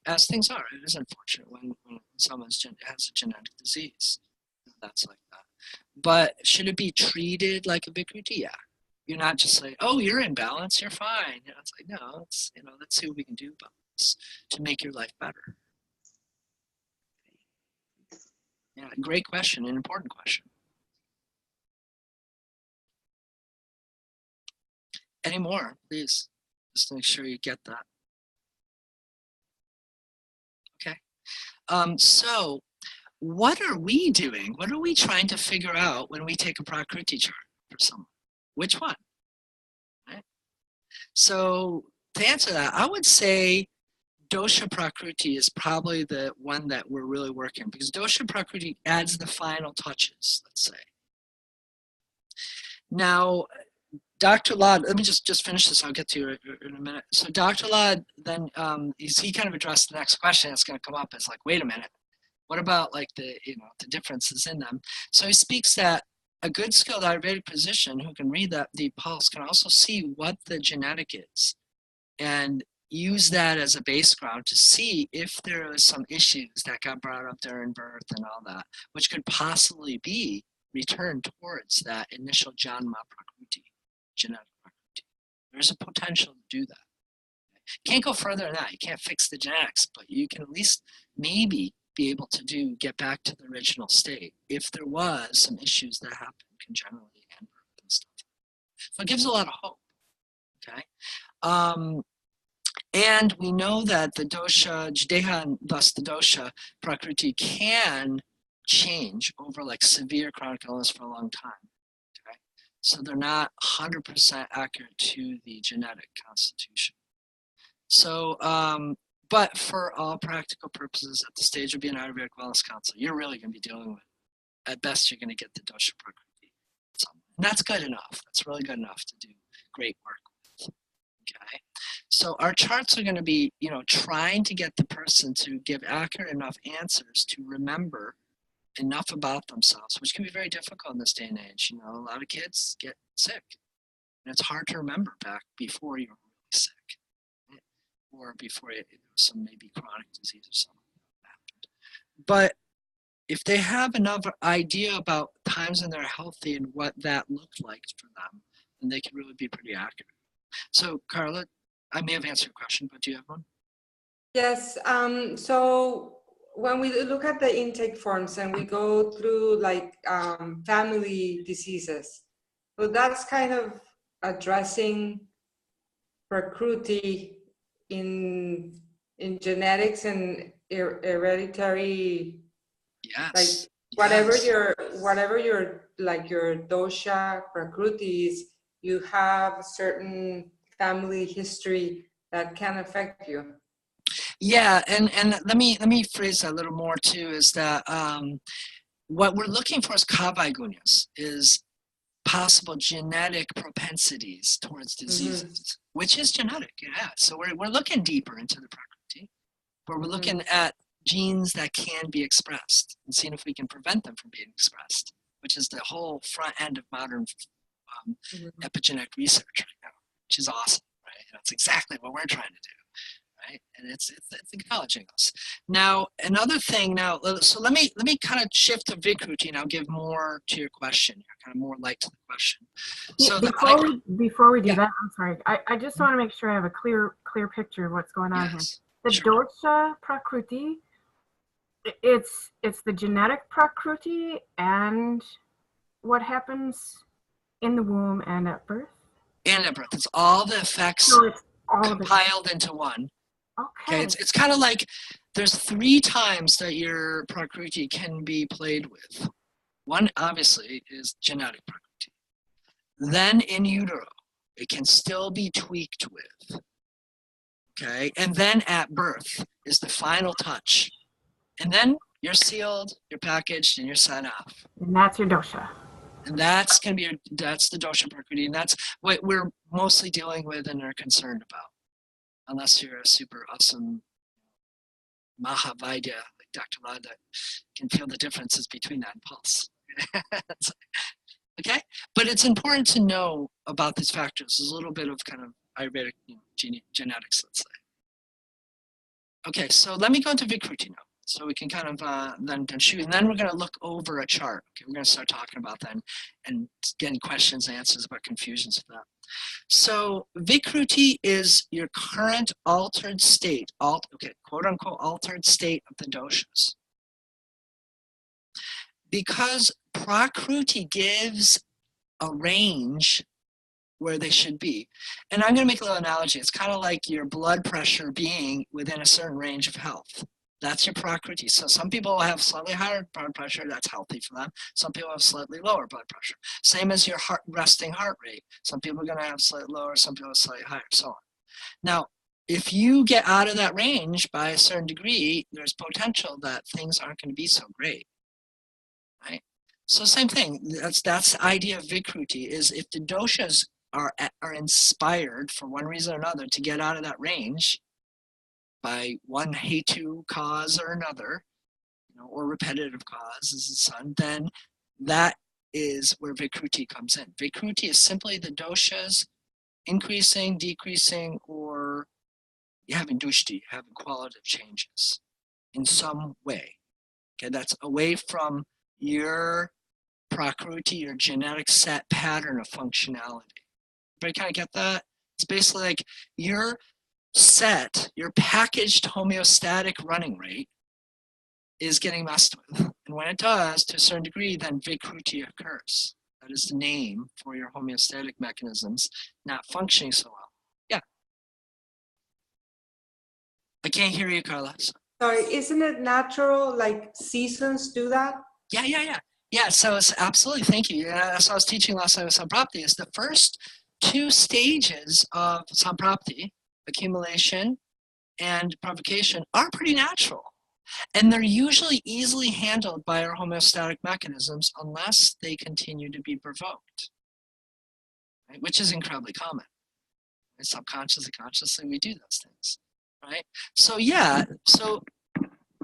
As things are, it is unfortunate when someone has a genetic disease. That's like that. But should it be treated like a vikruti? Yeah. You're not just like, oh, you're in balance, you're fine. You know, it's like, no, it's, you know, let's see what we can do about this to make your life better. Yeah, great question, an important question. Any more, please? Just make sure you get that. Okay. So what are we doing? What are we trying to figure out when we take a Prakruti chart for someone? Which one? Right? So to answer that, I would say dosha Prakruti is probably the one that we're really working, because dosha Prakruti adds the final touches, let's say. Now, Dr. Lad, let me just finish this. I'll get to you in a minute. So Dr. Lad, then he kind of addressed the next question that's going to come up. Is like, wait a minute, what about like the differences in them? So he speaks that a good skilled Ayurvedic physician who can read the pulse can also see what the genetic is, and use that as a base ground to see if there are some issues that got brought up during birth and all that, which could possibly be returned towards that initial Janma Prakruti. Genetic Prakruti. There's a potential to do that. Can't go further than that. You can't fix the genetics, but you can at least maybe be able to get back to the original state if there was some issues that happened congenitally and birth and stuff. So it gives a lot of hope. Okay. And we know that the dosha, Jdeha, and thus the dosha Prakruti can change over like severe chronic illness for a long time. So they're not 100% accurate to the genetic constitution. So, but for all practical purposes, at the stage of being Ayurvedic wellness counselor, you're really going to be dealing with, at best, you're going to get the dosha Prakruti. And that's good enough. That's really good enough to do great work with. Okay. So our charts are going to be, trying to get the person to give accurate enough answers to remember enough about themselves, which can be very difficult in this day and age. A lot of kids get sick, and it's hard to remember back before you were really sick, right? Or before there was some maybe chronic disease or something that happened. But if they have enough idea about times when they're healthy and what that looked like for them, then they can really be pretty accurate. So, Carla, I may have answered your question, but do you have one? Yes. So when we look at the intake forms and we go through like family diseases, so that's kind of addressing Prakruti in genetics and hereditary. Yes. Like whatever your like your dosha Prakruti is, you have certain family history that can affect you. Yeah, and let me phrase that a little more too, is that what we're looking for is kavai gunyas, is possible genetic propensities towards diseases, which is genetic, yeah. So we're looking deeper into the Prakriti, where we're looking at genes that can be expressed and seeing if we can prevent them from being expressed, which is the whole front end of modern epigenetic research right now, which is awesome, right? That's exactly what we're trying to do. Right? And it's acknowledging us. Now, another thing now, so let me kind of shift to Vikruti and I'll give more to your question, kind of more light to the question. So before we do that, I'm sorry, I just want to make sure I have a clear picture of what's going on here. The dosha Prakruti, it's the genetic Prakruti and what happens in the womb and at birth? And at birth. It's all the effects compiled into one. Okay, it's kind of like there's 3 times that your Prakruti can be played with. One, obviously, is genetic Prakruti. then in utero. It can still be tweaked with. Okay, and then at birth is the final touch. And then you're sealed, you're packaged, and you're sent off. And that's your dosha. And that's going to be, that's the dosha prakriti, and that's what we're mostly dealing with and are concerned about. Unless you're a super awesome Mahavaidya, like Dr. Lad, that can feel the differences between that and pulse. Okay, but it's important to know about these factors. There's a little bit of kind of Ayurvedic genetics, let's say. Okay, so let me go into Vikruti now. So we can kind of then shoot, and then we're going to look over a chart. Okay, we're going to start talking about that and getting questions and answers about confusions with that. So Vikruti is your current altered state, quote unquote altered state of the doshas. Because Prakruti gives a range where they should be. And I'm going to make a little analogy. It's kind of like your blood pressure being within a certain range of health. That's your Prakruti. So some people have slightly higher blood pressure, that's healthy for them. Some people have slightly lower blood pressure. Same as your resting heart rate. Some people are going to have slightly lower, some people have slightly higher, so on. Now, if you get out of that range by a certain degree, there's potential that things aren't going to be so great. Right? So same thing, that's the idea of Vikruti, is if the doshas are inspired for one reason or another to get out of that range by one hetu cause or another, or repetitive cause as the sun, then that is where Vikruti comes in. Vikruti is simply the doshas increasing, decreasing, or having dushti, having qualitative changes in some way. Okay, that's away from your Prakruti, your genetic set pattern of functionality. Everybody kind of get that? It's basically like your packaged homeostatic running rate is getting messed with. And when it does, to a certain degree, then Vikruti occurs. That is the name for your homeostatic mechanisms not functioning so well. Yeah. I can't hear you, Carla. Sorry, isn't it natural, like seasons do that? Yeah, so it's absolutely, thank you. Yeah, that's what I was teaching last time with Samprapti, is the first 2 stages of Samprapti, accumulation and provocation, are pretty natural. And they're usually easily handled by our homeostatic mechanisms unless they continue to be provoked, right? Which is incredibly common. Right? Subconsciously, consciously, we do those things, right? So yeah,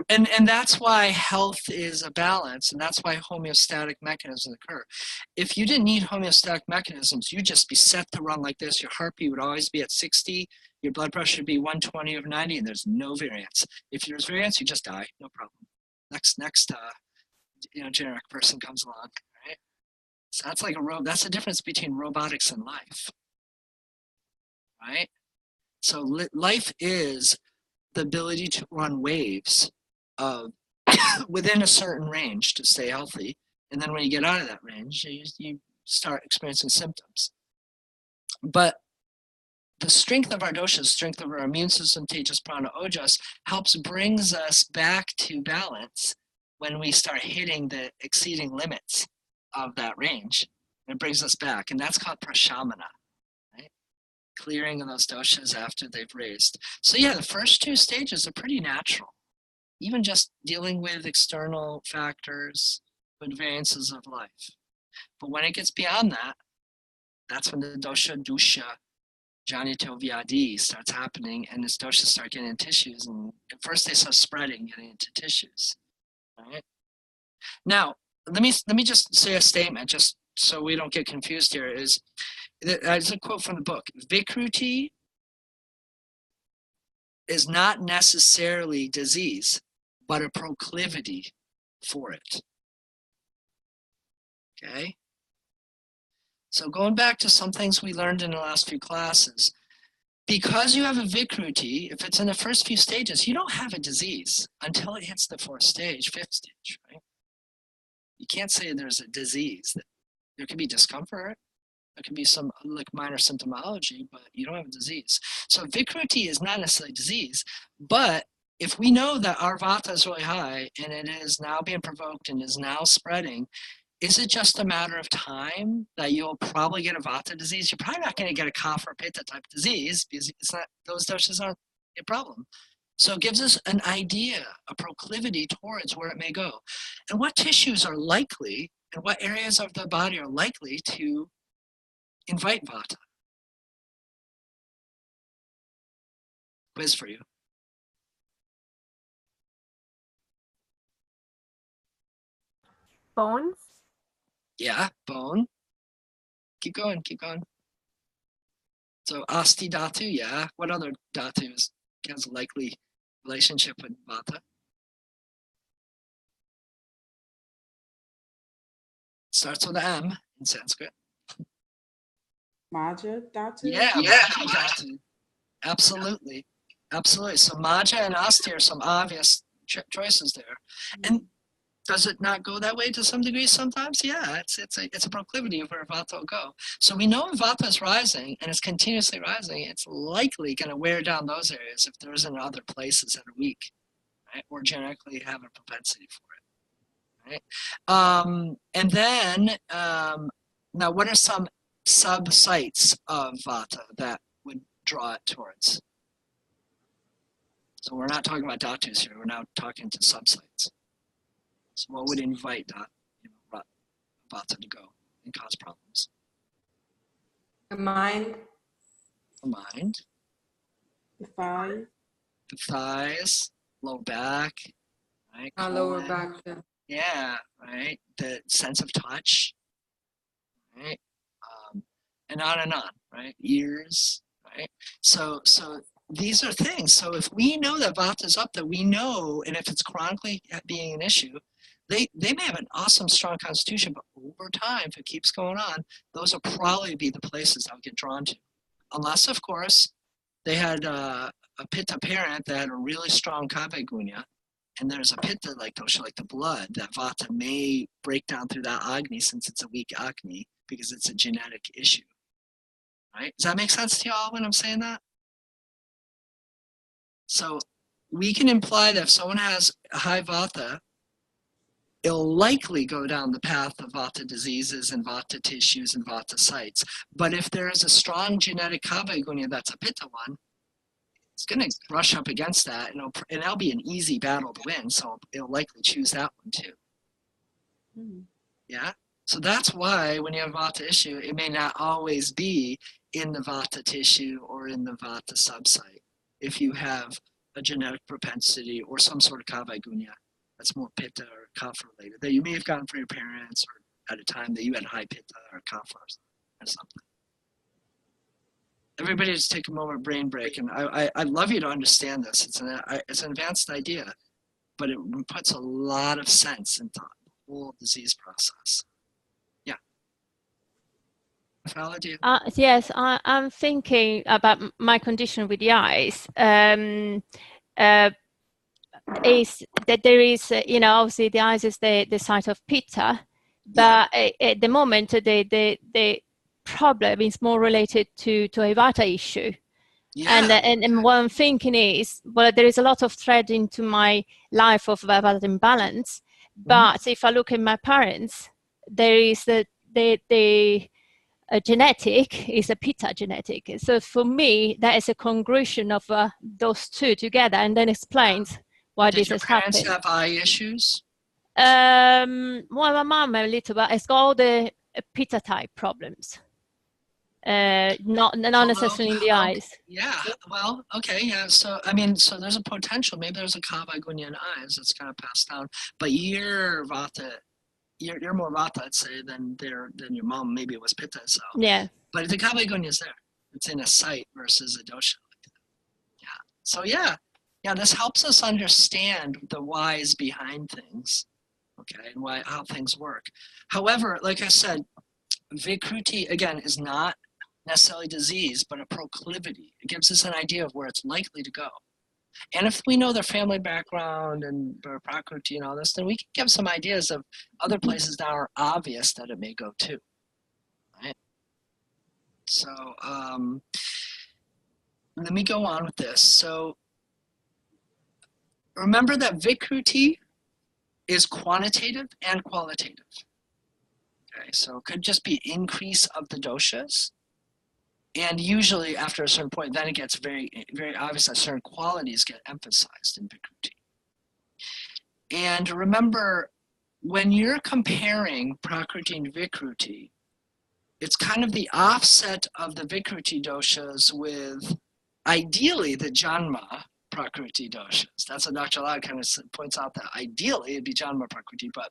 and that's why health is a balance, and that's why homeostatic mechanisms occur. If you didn't need homeostatic mechanisms, you'd just be set to run like this. Your heartbeat would always be at 60, your blood pressure would be 120 over 90, and there's no variance. If there's variance, you just die, no problem. Next generic person comes along, right? So that's like that's the difference between robotics and life, right? So life is the ability to run waves of within a certain range to stay healthy, and then when you get out of that range, you start experiencing symptoms. But the strength of our doshas, strength of our immune system, tejas, prana, ojas, brings us back to balance when we start hitting the exceeding limits of that range. It brings us back, and that's called prashamana, right? Clearing of those doshas after they've raised. So yeah, the first 2 stages are pretty natural. Even just dealing with external factors, with variances of life. But when it gets beyond that, that's when the dusha, janito vyadi starts happening, and this doshas start getting into tissues, and at first they start spreading, getting into tissues. Right? Now, let me just say a statement, just so we don't get confused here, is a quote from the book. Vikruti is not necessarily disease, but a proclivity for it. Okay? So going back to some things we learned in the last few classes, because you have a Vikruti, if it's in the first few stages, you don't have a disease until it hits the 4th stage, 5th stage, right? You can't say there's a disease. There could be discomfort, there could be some like minor symptomology, but you don't have a disease. So Vikruti is not necessarily disease, but if we know that our vata is really high and it is now being provoked and is now spreading, is it just a matter of time that you'll probably get a Vata disease? You're probably not going to get a Kapha or Pitta type disease because it's not, those doses aren't a problem. So it gives us an idea, a proclivity towards where it may go. And what tissues are likely and what areas of the body are likely to invite Vata? Quiz for you. Bones? Yeah, bone. Keep going, keep going. So Asti Dhatu, yeah. What other Dhatus has a likely relationship with Vata? Starts with an M in Sanskrit. Maja, Datu? Yeah, Maja Dhatu. Absolutely. Absolutely. So Maja and Asti are some obvious choices there. And does it not go that way to some degree sometimes? Yeah, it's a proclivity of where Vata will go. So we know if Vata is rising and it's continuously rising, it's likely going to wear down those areas if there isn't other places that are weak, right? Or genetically have a propensity for it, right? And then, now what are some sub-sites of Vata that would draw it towards? So we're not talking about Dhatus here, we're now talking to sub-sites. So what would invite Vata to go and cause problems? The mind. The mind, The thigh. the thighs, low back, right? Lower Colon. back. Yeah. Yeah, right. The sense of touch, right? And on, right? Ears, right? So these are things. So if we know that Vata's up there, we know, and if it's chronically being an issue, they may have an awesome, strong constitution, but over time, if it keeps going on, those will probably be the places I'll get drawn to. Unless, of course, they had a Pitta parent that had a really strong Kava gunya, and there's a Pitta like dosha, like the blood, that Vata may break down through that Agni since it's a weak Agni because it's a genetic issue. Right? Does that make sense to y'all when I'm saying that? So we can imply that if someone has a high Vata, it'll likely go down the path of Vata diseases and Vata tissues and Vata sites. But if there is a strong genetic Kava gunya that's a Pitta one, it's going to brush up against that, and it'll be an easy battle to win, so it'll likely choose that one too. Yeah? So that's why when you have a Vata issue, it may not always be in the Vata tissue or in the Vata subsite if you have a genetic propensity or some sort of Kava gunya that's more Pitta or Kapha related that you may have gotten from your parents or at a time that you had high Pitta or Kapha or something. Everybody just take a moment, brain break, and I'd love you to understand this. It's an advanced idea, but it puts a lot of sense into the whole disease process. Yeah. Pathology. Yes, I'm thinking about my condition with the eyes. Is that there is, obviously the eyes is the site of Pitta, but at the moment the problem is more related to a Vata issue. Yeah. And what I'm thinking is, well, there is a lot of thread into my life of Vata imbalance, but if I look at my parents, there is the genetic is a Pitta genetic. So for me, that is a congruation of those two together, and then explains why Did this your has parents happened. have eye issues? Well, my mom a little, but it's got all the Pitta type problems. Not necessarily in the eyes. Yeah, well, okay, yeah. So so there's a potential. Maybe there's a Kava gunya in eyes that's kind of passed down. But you're Vata, you're more Vata, I'd say, than your mom. Maybe it was Pitta. So Yeah. But the Kava gunya is there. It's in a site versus a dosha. Yeah. So yeah, this helps us understand the whys behind things, okay, and how things work. However, like I said, Vikruti again is not necessarily disease, but a proclivity. It gives us an idea of where it's likely to go. And if we know their family background and their prakruti and all this, then we can give some ideas of other places that are obvious that it may go to. Right? So let me go on with this. So remember that Vikruti is quantitative and qualitative. Okay, so it could just be increase of the doshas. And usually after a certain point, then it gets very, very obvious that certain qualities get emphasized in Vikruti. And remember, when you're comparing Prakriti and Vikruti, it's kind of the offset of the Vikruti doshas with ideally the Janma Prakriti doshas. That's what Dr. Lad kind of points out, that ideally it'd be Janma Prakriti, but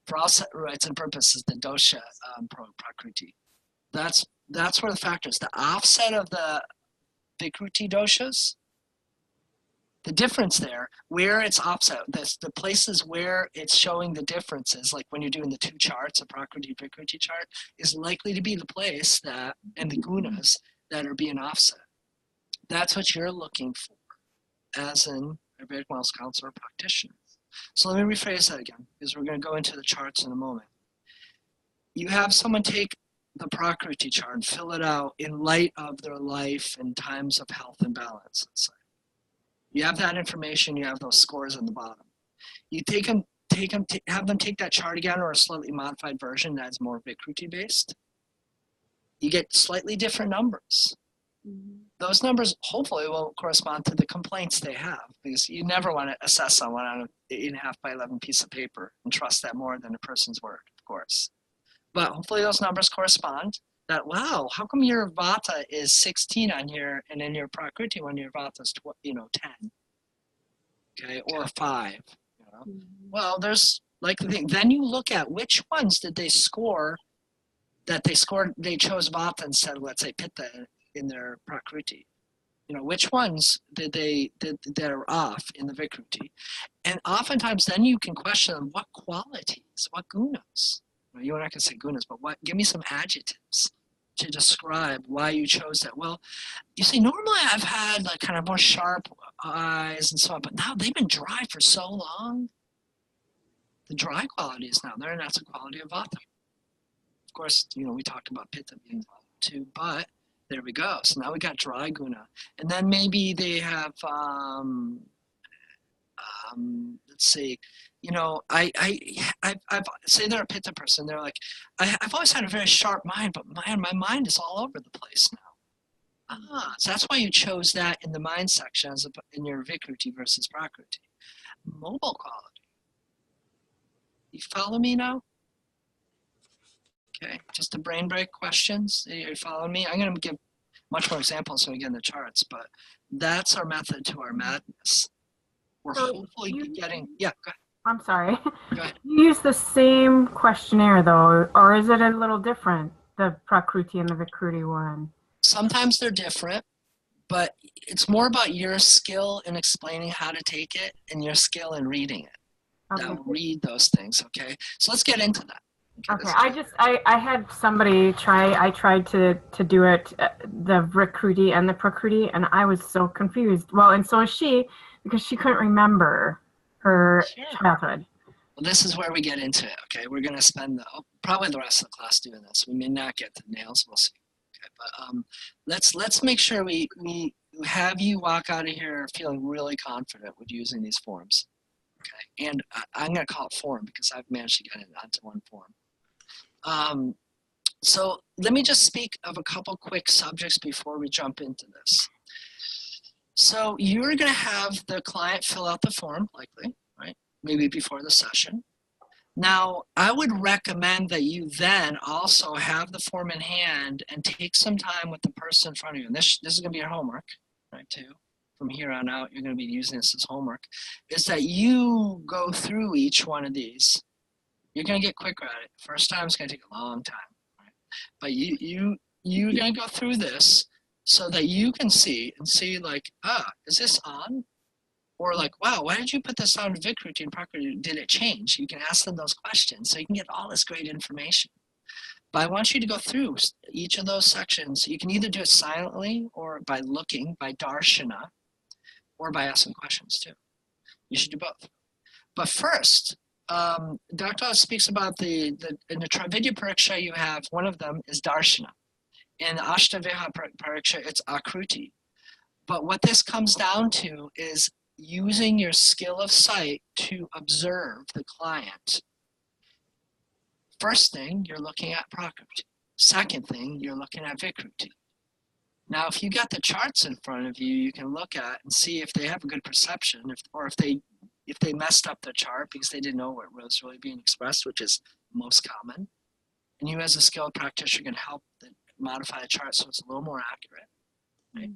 for all rights and purposes, the dosha Prakriti. That's where the factor is. The offset of the Vikruti doshas, the difference there, where it's offset, the places where it's showing the differences, like when you're doing the two charts, a Prakriti Vikruti chart, is likely to be the place that, and the gunas that are being offset. That's what you're looking for as an Ayurvedic wellness counselor practitioner. So let me rephrase that again, because we're going to go into the charts in a moment. You have someone take the Prakriti chart and fill it out in light of their life and times of health and balance, let's say. You have that information, you have those scores on the bottom. You have them take that chart again, or a slightly modified version that's more Vikruti based. You get slightly different numbers. Those numbers hopefully will correspond to the complaints they have, because you never want to assess someone on an 8.5 by 11 piece of paper and trust that more than a person's word, of course. But hopefully those numbers correspond. That, wow, how come your Vata is 16 on here, and in your Prakriti one, your Vata is 10, okay, or 5, you know? Well, there's like the thing. Then you look at which ones did they score, they chose Vata instead of, let's say, Pitta in their Prakriti. You know, which ones that are off in the Vikruti. And oftentimes then you can question them, what qualities, what gunas? You and I can say gunas, but give me some adjectives to describe why you chose that. Well, you see, normally I've had like kind of more sharp eyes and so on, but now they've been dry for so long. The dry quality is now there, and that's a quality of Vata. Of course, we talked about Pitta being Vata too, but there we go. So now we got dry guna. And then maybe they have, let's see, I've say they're a Pitta person. They're like, I've always had a very sharp mind, but my mind is all over the place now. So that's why you chose that in the mind section in your Vikruti versus Prakriti. Mobile quality. You follow me now? Okay, just a brain break questions. Are you following me? I'm going to give much more examples when we get in the charts, but that's our method to our madness. We're hopefully getting, yeah, go ahead. I'm sorry. Go ahead. You use the same questionnaire though, or is it a little different, the Prakriti and the Vikruti one? Sometimes they're different, but it's more about your skill in explaining how to take it and your skill in reading it. Okay. Now read those things, okay? So let's get into that. Okay, I had somebody I tried to do it, the Vikruti and the Prakriti, and I was so confused. Well, and so is she, because she couldn't remember her childhood. Well, this is where we get into it, okay? We're going to spend probably the rest of the class doing this. We may not get to nails, we'll see. Okay, but let's make sure we have you walk out of here feeling really confident with using these forms, okay? And I'm going to call it form because I've managed to get it onto one form. So let me just speak of a couple quick subjects before we jump into this. So you're going to have the client fill out the form, likely, right? Maybe before the session. Now, I would recommend that you then also have the form in hand and take some time with the person in front of you. And this is going to be your homework, right, too. From here on out, you're going to be using this as homework, is that you go through each one of these. You're going to get quicker at it. First time is going to take a long time, right? But you're going to go through this so that you can see like, is this on? Or like, wow, why did you put this on Vikruti and Prakriti? Did it change? You can ask them those questions so you can get all this great information. But I want you to go through each of those sections. You can either do it silently or by looking, by darshana, or by asking questions too. You should do both. But first, Dr. speaks about in the Trividya Pariksha you have, one of them is darshana. In the Ashtaviha Pariksha, it's akruti. But what this comes down to is using your skill of sight to observe the client First thing, you're looking at Prakriti. Second thing, you're looking at Vikruti. Now, if you got the charts in front of you, you can look at and see if they have a good perception, or if they messed up the chart because they didn't know what was really being expressed, which is most common. And you as a skilled practitioner can help modify the chart so it's a little more accurate. Right?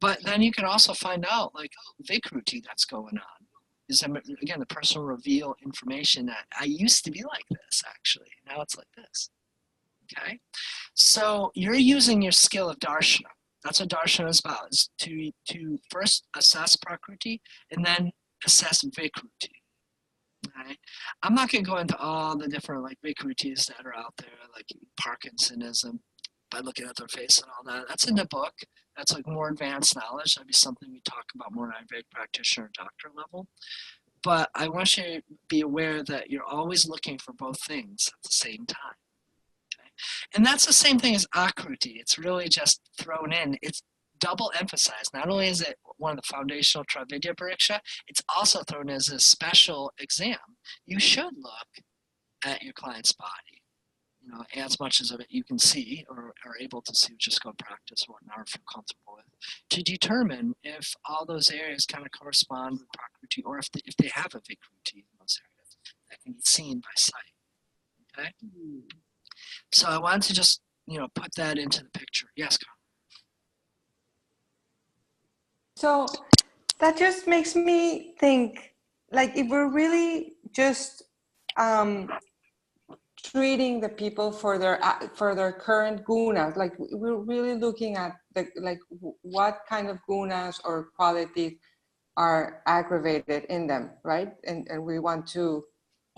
But then you can also find out, like, Vikruti that's going on. Is, again, the person will reveal information that I used to be like this, actually. Now it's like this. Okay? So you're using your skill of darshana. That's what darshana is about, is to first assess Prakriti and then assess Vikruti. Okay? I'm not going to go into all the different like Vikrutis that are out there, like Parkinsonism, by looking at their face and all that. That's in the book. That's like more advanced knowledge. That'd be something we talk about more at Ayurvedic practitioner or doctor level. But I want you to be aware that you're always looking for both things at the same time. Okay? And that's the same thing as Akruti. It's really just thrown in. It's double emphasized. Not only is it one of the foundational Travidya Pariksha, it's also thrown as a special exam. You should look at your client's body, you know, as much as of it you can see or are able to see, just go practice or whatnot, or feel comfortable with, to determine if all those areas kind of correspond with Prakriti, or if they have a Vikruti in those areas that can be seen by sight. Okay? So I wanted to just, you know, put that into the picture. Yes, Carl. So that just makes me think, like, if we're really just treating the people for their current gunas, like we're really looking at what kind of gunas or qualities are aggravated in them, right? And we want to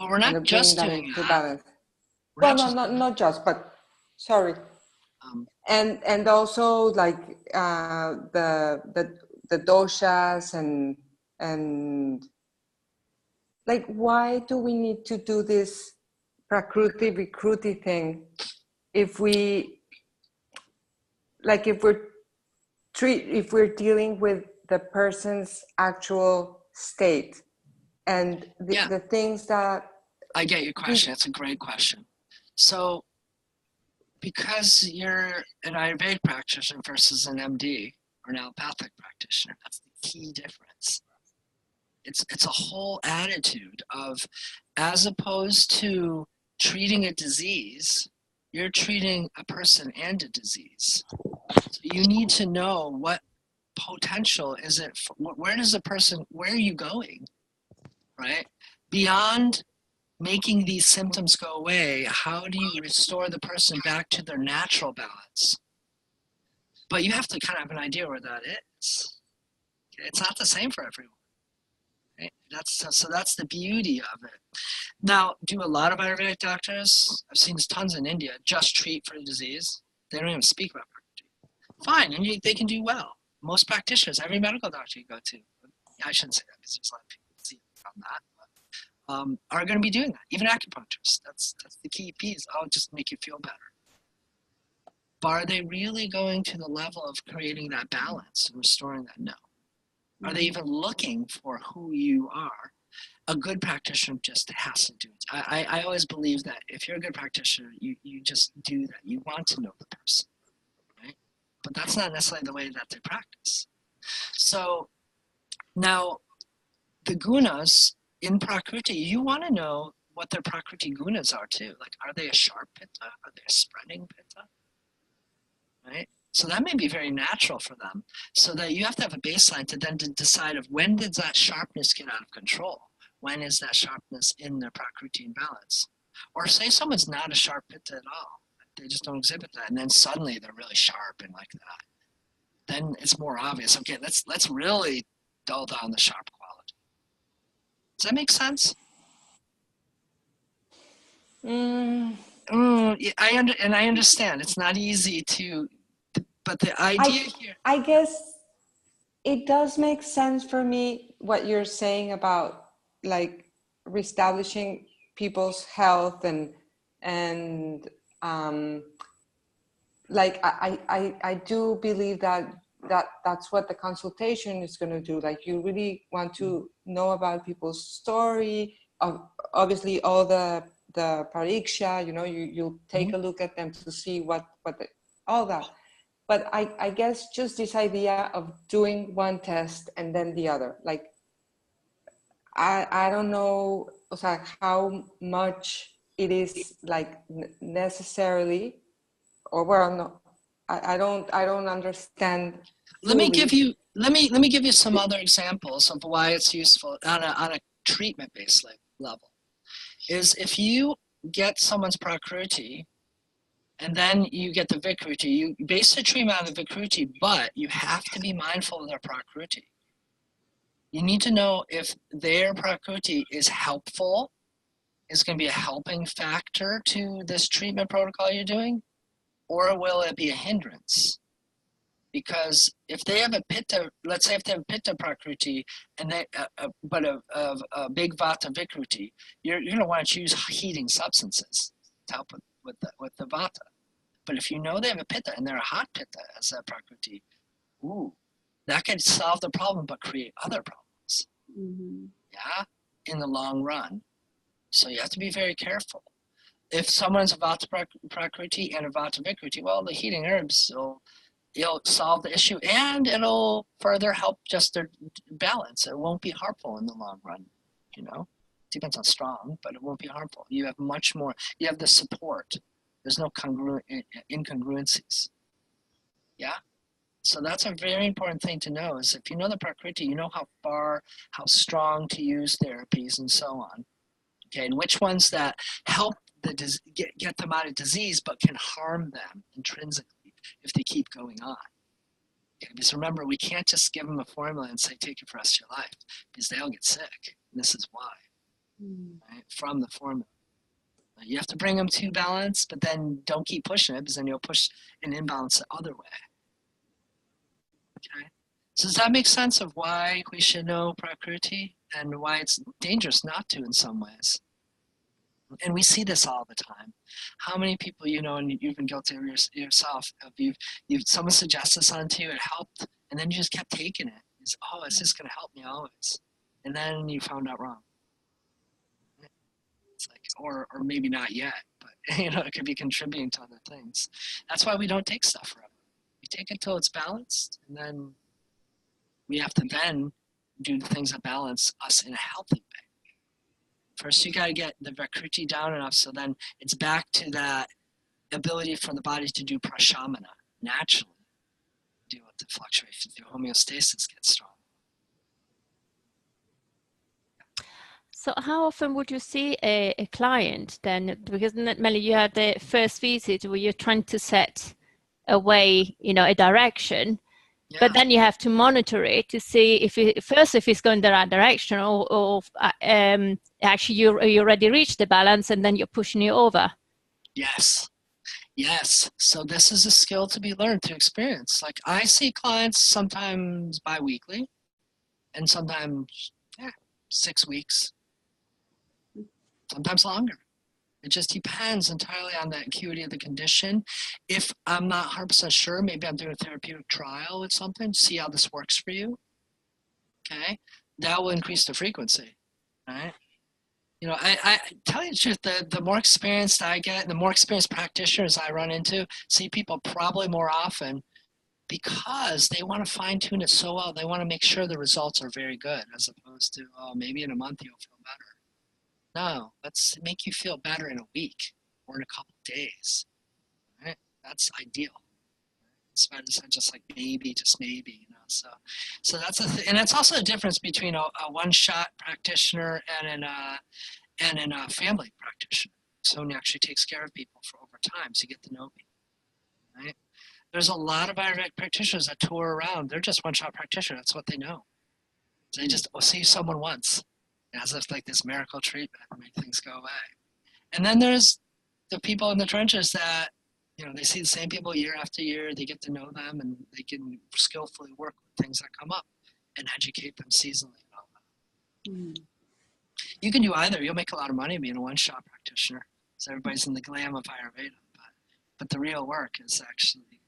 Well, we're not just doing that. Balance. Well, not just, but sorry. And also like the doshas and like, why do we need to do this Prakruti Vikruti thing if we're dealing with the person's actual state and the things that I get your question. That's a great question. So because you're an Ayurvedic practitioner versus an MD or an allopathic practitioner, that's the key difference. It's a whole attitude of, as opposed to treating a disease, you're treating a person and a disease. So you need to know what potential is it, where does the person, where are you going, right? Beyond making these symptoms go away, how do you restore the person back to their natural balance? But you have to kind of have an idea where that is. It's not the same for everyone. Right? So that's the beauty of it. Now, do a lot of Ayurvedic doctors, I've seen tons in India, just treat for the disease? They don't even speak about Prakriti. Fine, and they can do well. Most practitioners, every medical doctor you go to, I shouldn't say that because there's a lot of people who see on that, but, are going to be doing that. Even acupuncturists, that's the key piece. I'll just make you feel better. But are they really going to the level of creating that balance and restoring that? No. Are they even looking for who you are? A good practitioner just has to do it. I always believe that if you're a good practitioner, you just do that. You want to know the person, right? But that's not necessarily the way that they practice. So now the gunas in Prakriti, you want to know what their Prakriti gunas are too. Like, are they a sharp pitta? Are they a spreading pitta? Right? So that may be very natural for them. So that you have to have a baseline to then decide of when did that sharpness get out of control? When is that sharpness in their Prakriti imbalance? Or say someone's not a sharp pitta at all. They just don't exhibit that. And then suddenly they're really sharp and like that. Then it's more obvious. Okay, let's really dull down the sharp quality. Does that make sense? Yeah, I understand. It's not easy to, but the idea here. I guess it does make sense for me what you're saying about like reestablishing people's health and like I do believe that's what the consultation is going to do. Like, you really want to know about people's story, of obviously all the the pariksha, you'll take a look at them to see all that. But I guess just this idea of doing one test and then the other, like, I don't know, o sea, how much it is like necessarily, or well, no, I don't understand. Let me fully. give you some other examples of why it's useful on a treatment-based level. Is if you get someone's Prakriti and then you get the Vikruti, you base the treatment on the Vikruti, but you have to be mindful of their Prakriti. You need to know if their Prakriti is helpful, is going to be a helping factor to this treatment protocol you're doing, or will it be a hindrance? Because if they have a pitta, let's say if they have pitta Prakriti and they, but a big vata Vikruti, you're going to want to choose heating substances to help with the vata. But if you know they have a pitta and they're a hot pitta as a Prakriti, that could solve the problem but create other problems. Yeah, in the long run. So you have to be very careful. If someone's a vata Prakriti and a vata Vikruti, well, the heating herbs it'll solve the issue and it'll further help just their balance. It won't be harmful in the long run, Depends on strong, but it won't be harmful. You have much more, you have the support. There's no incongruencies. Yeah? So that's a very important thing to know, is if you know the Prakriti, you know how strong to use therapies and so on. Okay, and which ones that help get them out of disease but can harm them intrinsically if they keep going on. Okay, because remember, we can't just give them a formula and say, take it for the rest of your life, because they'll get sick. And this is why, right, from the formula. You have to bring them to balance, but then don't keep pushing it, because then you'll push an imbalance the other way. Okay, so does that make sense of why we should know Prakriti and why it's dangerous not to in some ways? And we see this all the time. How many people and you've been guilty of yourself, someone suggested something to you, it helped, and then you just kept taking it. It's just going to help me always. And then you found out wrong. It's like, or maybe not yet, but it could be contributing to other things. That's why we don't take stuff forever. We take it till it's balanced, and then we have to then do the things that balance us in a healthy way. First, you got to get the Vikruti down enough so then it's back to that ability for the body to do prashamana naturally, deal with the fluctuations, the homeostasis gets strong. So how often would you see a client then? Because normally you have the first visit where you're trying to set a way, a direction, but then you have to monitor it to see if it's going the right direction or actually you already reached the balance and then you're pushing it over. Yes. So this is a skill to be learned through experience. Like I see clients sometimes bi-weekly and sometimes 6 weeks, sometimes longer. It just depends entirely on the acuity of the condition. If I'm not 100% sure, maybe I'm doing a therapeutic trial with something, see how this works for you. Okay, that will increase the frequency, right? I tell you the truth, the more experienced I get, the more experienced practitioners I run into, see people probably more often because they want to fine tune it so well. They want to make sure the results are very good as opposed to, maybe in a month you'll feel better. No, let's make you feel better in a week or in a couple of days. Right? That's ideal. It's better than just like maybe, just maybe, So that's and it's also the difference between a one-shot practitioner and a family practitioner. Someone who actually takes care of people for over time, so you get to know people. Right? There's a lot of Ayurvedic practitioners that tour around. They're just one-shot practitioner. That's what they know. They just see someone once. As if like this miracle treatment make things go away. And then there's the people in the trenches that, they see the same people year after year, they get to know them and they can skillfully work with things that come up and educate them seasonally and all that. You can do either. You'll make a lot of money being a one-shot practitioner. So everybody's in the glam of Ayurveda, but the real work is actually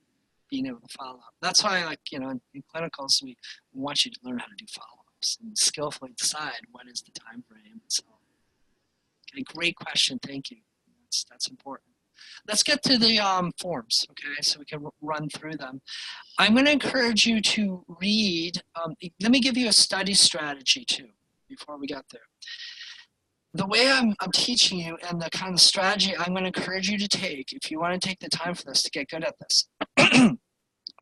being able to follow up. That's why, in clinicals, we want you to learn how to do follow-up and skillfully decide what is the time frame and so on. Okay, great question. Thank you. That's important. Let's get to the forms, okay, so we can run through them. I'm going to encourage you to read. Let me give you a study strategy too before we get there. The way I'm teaching you and the kind of strategy I'm going to encourage you to take, if you want to take the time for this to get good at this,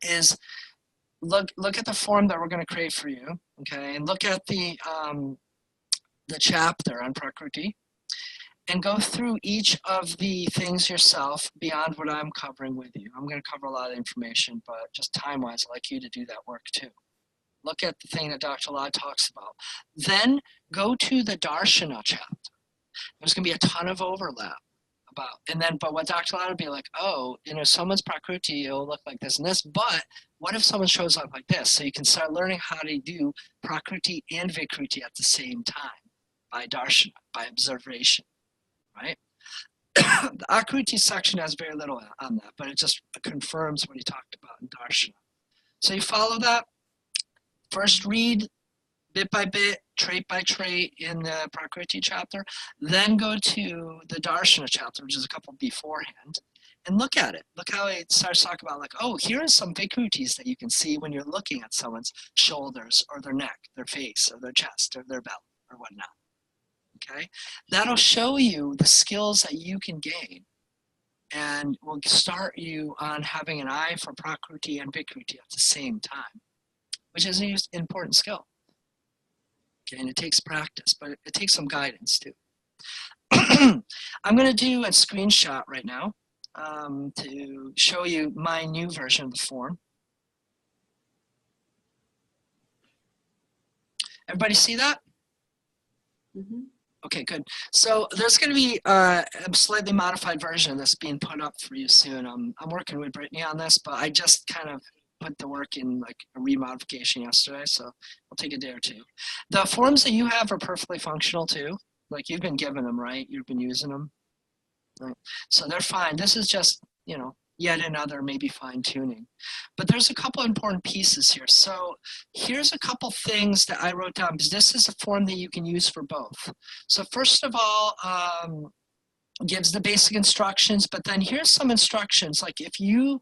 is look at the form that we're going to create for you, okay, and look at the chapter on Prakriti, and go through each of the things yourself beyond what I'm covering with you. I'm going to cover a lot of information, but just time-wise, I'd like you to do that work too. Look at the thing that Dr. Lad talks about. Then go to the Darshana chapter. There's going to be a ton of overlap but what Dr. Lad would be like, oh, someone's Prakriti, it'll look like this and this, but what if someone shows up like this? So you can start learning how to do Prakriti and Vikruti at the same time by Darshana, by observation. Right? The Akruti section has very little on that, but it just confirms what he talked about in Darshana. So you follow that. First read bit by bit, trait by trait in the Prakriti chapter, then go to the Darshana chapter, which is a couple beforehand, and look at it. Look how it starts talking about like, oh, here are some Vikrutis that you can see when you're looking at someone's shoulders or their neck, their face, or their chest, or their belly, or whatnot. Okay, that'll show you the skills that you can gain and will start you on having an eye for Prakriti and Vikruti at the same time, which is an important skill. Okay, and it takes practice, but it takes some guidance too. I'm going to do a screenshot right now to show you my new version of the form. Everybody see that? Mm-hmm. Okay, good. So there's going to be a slightly modified version that's being put up for you soon. I'm working with Brittany on this, but I just kind of put the work in like a remodification yesterday, so it'll take a day or two. The forms that you have are perfectly functional too. Like you've been given them, right? You've been using them, right? So they're fine. This is just, yet another maybe fine tuning. But there's a couple important pieces here. So here's a couple things that I wrote down because this is a form that you can use for both. So first of all, gives the basic instructions, but then here's some instructions. Like if you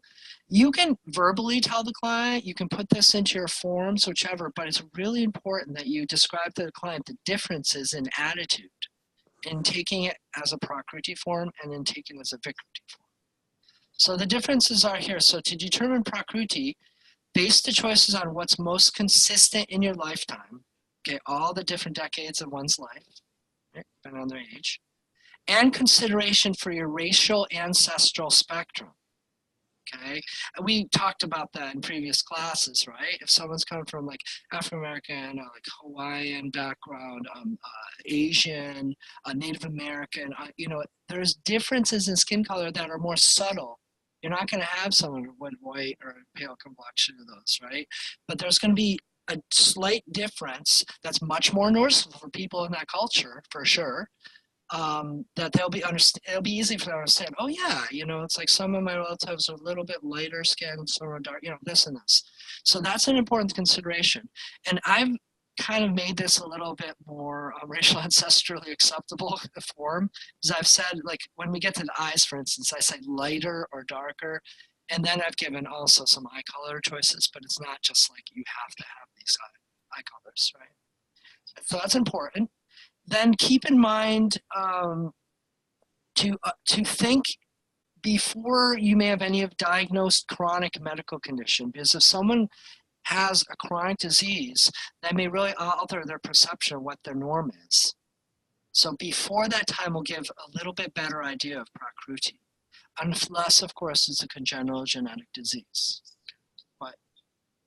can verbally tell the client, you can put this into your forms, whichever, but it's really important that you describe to the client the differences in attitude in taking it as a Prakriti form and in taking it as a Vikruti form. So the differences are here. So to determine Prakriti, base the choices on what's most consistent in your lifetime, okay, all the different decades of one's life, right, depending on their age, and consideration for your racial ancestral spectrum, okay? And we talked about that in previous classes, right? If someone's coming from like African-American, like Hawaiian background, Asian, Native American, there's differences in skin color that are more subtle. You're not going to have someone with white or pale complexion of those, right? But there's going to be a slight difference that's much more noticeable for people in that culture, for sure. That it'll be easy for them to understand. Oh yeah, it's like some of my relatives are a little bit lighter skinned, some are dark, this and this. So that's an important consideration. And I've kind of made this a little bit more racial ancestrally acceptable form, because I've said, like, when we get to the eyes, for instance, I say lighter or darker, and then I've given also some eye color choices, but it's not just like you have to have these eye colors, right? So that's important. Then keep in mind to think before you may have any of diagnosed chronic medical condition, because if someone has a chronic disease, that may really alter their perception of what their norm is. So before that time, we'll give a little bit better idea of Prakriti, unless, of course, it's a congenital genetic disease. But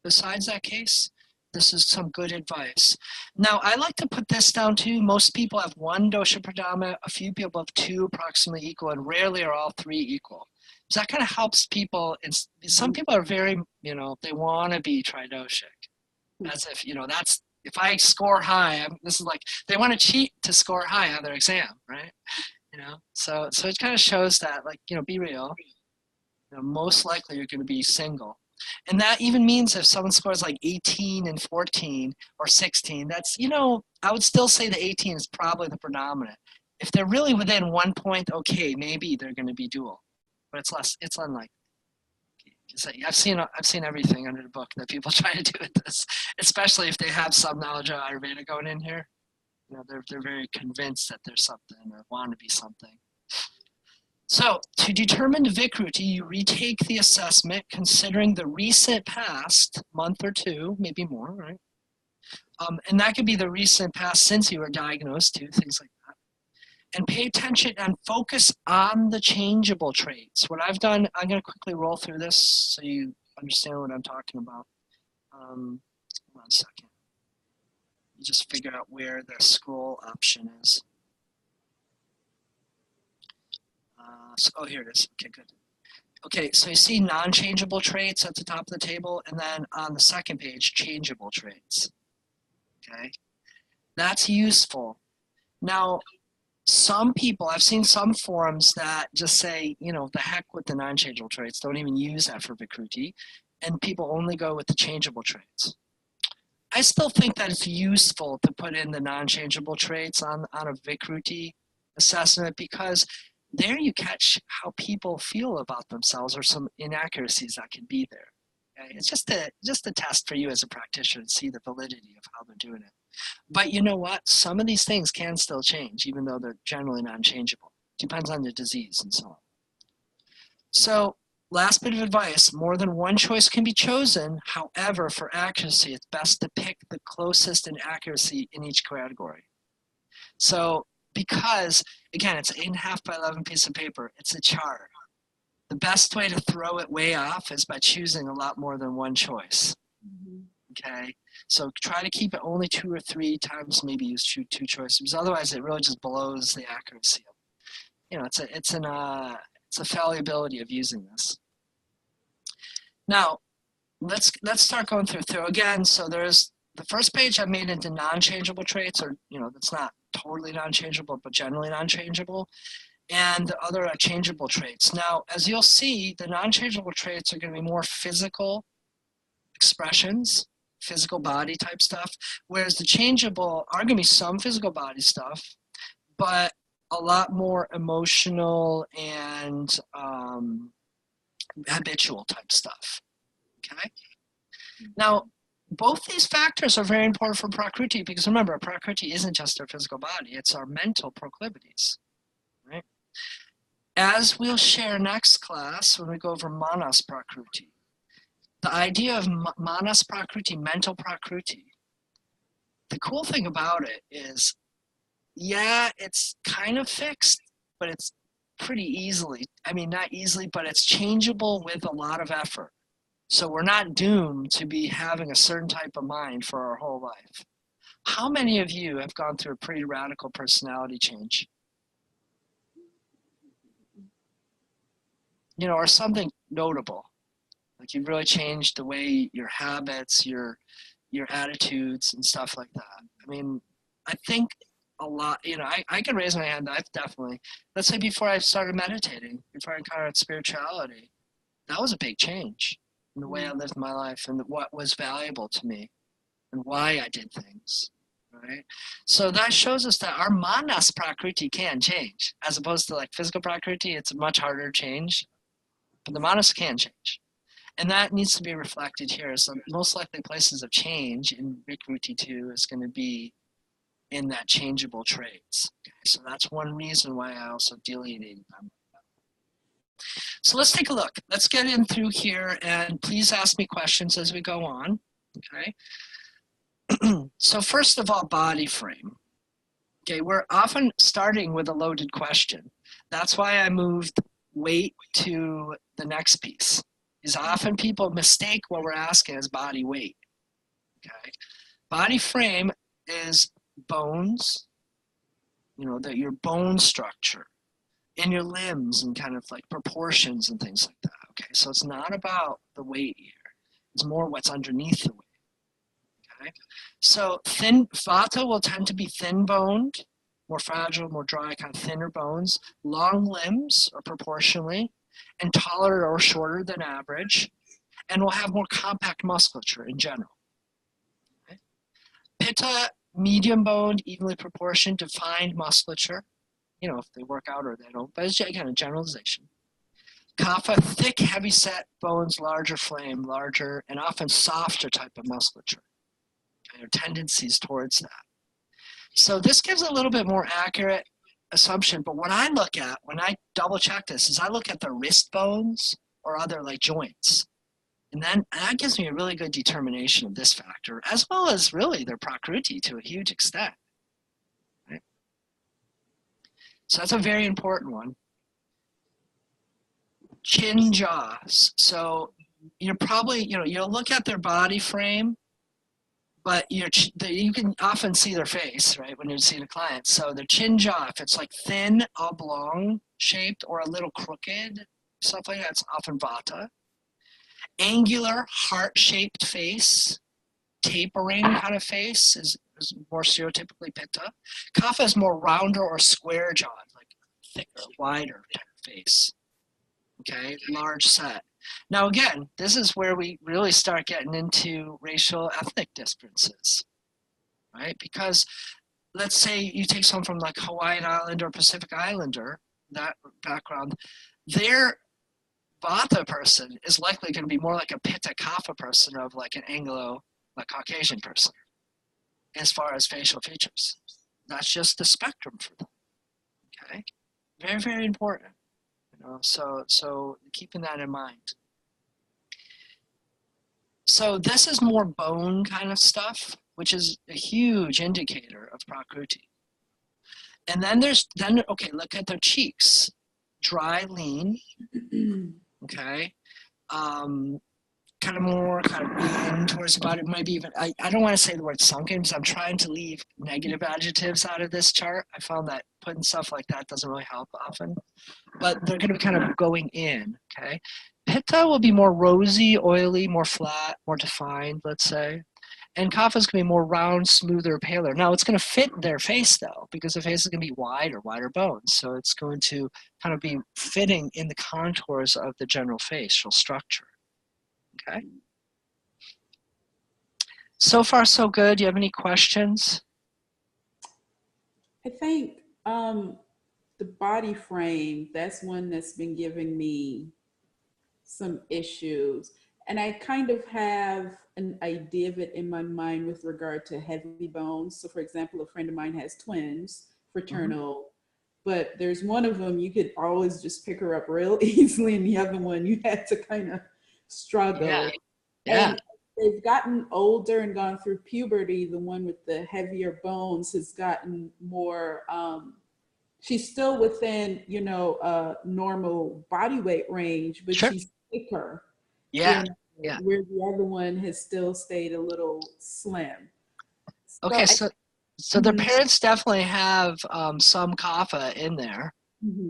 besides that case, this is some good advice. Now, I like to put this down too. Most people have one dosha predominant, a few people have two approximately equal, and rarely are all three equal. So that kind of helps people. And some people are very, they want to be tridoshic, as if, that's, if I score high, this is like, they want to cheat to score high on their exam, right? So it kind of shows that, like, be real. Most likely you're going to be single. And that even means if someone scores like 18 and 14 or 16, that's, I would still say the 18 is probably the predominant. If they're really within 1 point, okay, maybe they're going to be dual, but it's unlikely. I've seen everything under the book that people try to do with this, especially if they have some knowledge of Ayurveda going in here. You know, they're very convinced that there's something or want to be something. So to determine the Vikruti, you retake the assessment considering the recent past, month or two, maybe more, right? And that could be the recent past since you were diagnosed too, things like that. And pay attention and focus on the changeable traits. What I've done, I'm going to quickly roll through this so you understand what I'm talking about. Hold on a second. You just figure out where the scroll option is. Oh, here it is. Okay, good. Okay, so you see non-changeable traits at the top of the table, and then on the second page, changeable traits. Okay, that's useful. Now, some people, I've seen some forums that just say, you know, the heck with the non-changeable traits, don't even use that for Vikruti, and people only go with the changeable traits. I still think that it's useful to put in the non-changeable traits on a Vikruti assessment, because there you catch how people feel about themselves or some inaccuracies that can be there. Okay? It's just a test for you as a practitioner to see the validity of how they're doing it. But you know what? Some of these things can still change, even though they're generally non-changeable. Depends on the disease and so on. So last bit of advice, more than one choice can be chosen. However, for accuracy, it's best to pick the closest in accuracy in each category. So because, again, it's an 8.5 by 11 piece of paper, it's a chart. The best way to throw it way off is by choosing a lot more than one choice. Okay, so try to keep it only 2 or 3 times, maybe use two choices, because otherwise it really just blows the accuracy of it. You know, it's a fallibility of using this. Now, let's start going through again. So there's the first page I made into non-changeable traits, or you know, that's not totally non-changeable, but generally non-changeable, and the other are changeable traits. Now, as you'll see, the non-changeable traits are going to be more physical expressions, physical body type stuff, whereas the changeable are going to be some physical body stuff, but a lot more emotional and habitual type stuff. Okay. Now, both these factors are very important for Prakriti, because remember, Prakriti isn't just our physical body, it's our mental proclivities, right? As we'll share next class when we go over Manas Prakriti, the idea of Manas Prakriti, mental Prakriti, the cool thing about it is, yeah, it's kind of fixed, but it's pretty easily, I mean, not easily, but it's changeable with a lot of effort. So we're not doomed to be having a certain type of mind for our whole life. How many of you have gone through a pretty radical personality change? You know, or something notable. Like you've really changed the way your habits, your attitudes and stuff like that. I mean, I think a lot, you know, I can raise my hand. I've definitely, let's say before I started meditating, before I encountered spirituality, that was a big change in the way I lived my life and what was valuable to me and why I did things, right? So that shows us that our manas prakriti can change, as opposed to like physical prakriti. It's a much harder change, but the manas can change. And that needs to be reflected here. So most likely places of change in Vikruti 2 is going to be in that changeable traits. Okay, so that's one reason why I also delineated them. So let's take a look. Let's get in through here, and please ask me questions as we go on. Okay. So first of all, body frame. Okay, we're often starting with a loaded question. That's why I moved weight to the next piece. Is often people mistake what we're asking as body weight. Okay, body frame is bones, you know, your bone structure in your limbs and kind of like proportions and things like that. Okay, so it's not about the weight here. It's more what's underneath the weight. Okay, so thin vata will tend to be thin boned, more fragile, more dry, kind of thinner bones. Long limbs are proportionally, and taller or shorter than average, and will have more compact musculature in general. Okay. Pitta, medium boned, evenly proportioned, defined musculature. you know, if they work out or they don't, but it's again a generalization. Kapha, thick, heavy-set bones, larger frame, larger and often softer type of musculature. There are tendencies towards that. So this gives a little bit more accurate assumption, but what I look at when I double check this is I look at the wrist bones or other like joints. And then that gives me a really good determination of this factor, as well as really their prakruti to a huge extent. Right? So that's a very important one. Chin jaws. So you're probably, you know, you'll look at their body frame, but you can often see their face, right, when you're seeing a client. So their chin jaw, if it's like thin, oblong shaped, or a little crooked, stuff like that, it's often vata. Angular, heart-shaped face, tapering kind of face is more stereotypically pitta. Kapha is more rounder or square-jawed, like thicker, wider kind of face. Okay, large set. Now again, this is where we really start getting into racial ethnic differences, right? Because let's say you take someone from like Hawaiian Islander or Pacific Islander, that background, their Vata person is likely going to be more like a Pitta Kapha person of like an Anglo, like Caucasian person, as far as facial features. That's just the spectrum for them, okay? Very, very important. You know, so keeping that in mind. So this is more bone kind of stuff, which is a huge indicator of prakruti. And then okay, look at their cheeks. Dry, lean, okay? Kind of more kind of in towards the body, maybe even, I don't want to say the word sunken because I'm trying to leave negative adjectives out of this chart. I found that putting stuff like that doesn't really help often, but they're going to be kind of going in, okay? Pitta will be more rosy, oily, more flat, more defined, let's say. And Kapha is going to be more round, smoother, paler. Now it's going to fit their face though, because the face is going to be wider bones. So it's going to kind of be fitting in the contours of the general facial structure. Okay. So far, so good. Do you have any questions? I think the body frame, that's one that's been giving me some issues. And I kind of have an idea of it in my mind with regard to heavy bones. So for example, a friend of mine has twins, fraternal, but there's one of them you could always just pick her up real easily, and the other one you had to kind of struggle. Yeah. And they've gotten older and gone through puberty. The one with the heavier bones has gotten more, she's still within, you know, normal body weight range, but Sure. she's thicker. Yeah. Where the other one has still stayed a little slim. Okay, so their parents definitely have some kapha in there,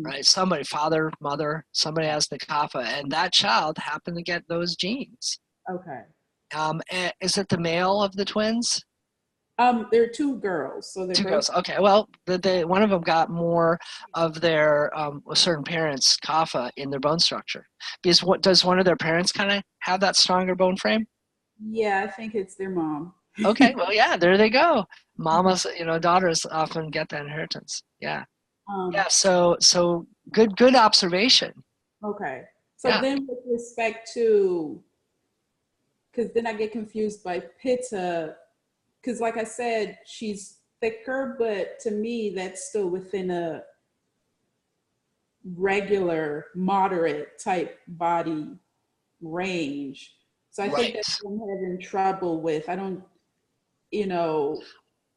right? Somebody, father, mother, somebody has the kapha, and that child happened to get those genes. Okay. Is it the male of the twins? They're two girls, so they're Two both girls. Okay, well, one of them got more of their certain parents' kapha in their bone structure. Because does one of their parents kind of have that stronger bone frame? Yeah, I think it's their mom. Okay, well, yeah, there they go. Mamas, you know, daughters often get that inheritance. Yeah, yeah. So good observation. Okay. So Yeah. then, with respect to, because then I get confused by Pitta. Because like I said, she's thicker, but to me, that's still within a regular, moderate type body range. So I think that's what I'm having trouble with. I don't, you know.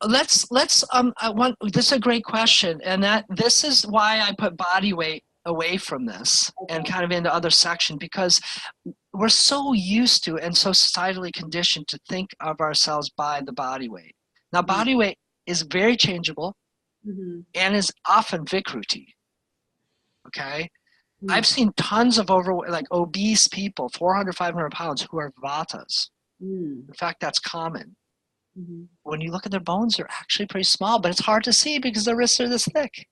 This is a great question, and this is why I put body weight away from this and kind of into other section, because we're so used to and so societally conditioned to think of ourselves by the body weight. Now, body weight is very changeable and is often vikruti. Okay, I've seen tons of obese people, 400, 500 pounds, who are vatas. In fact, that's common. When you look at their bones, they're actually pretty small, but it's hard to see because their wrists are this thick.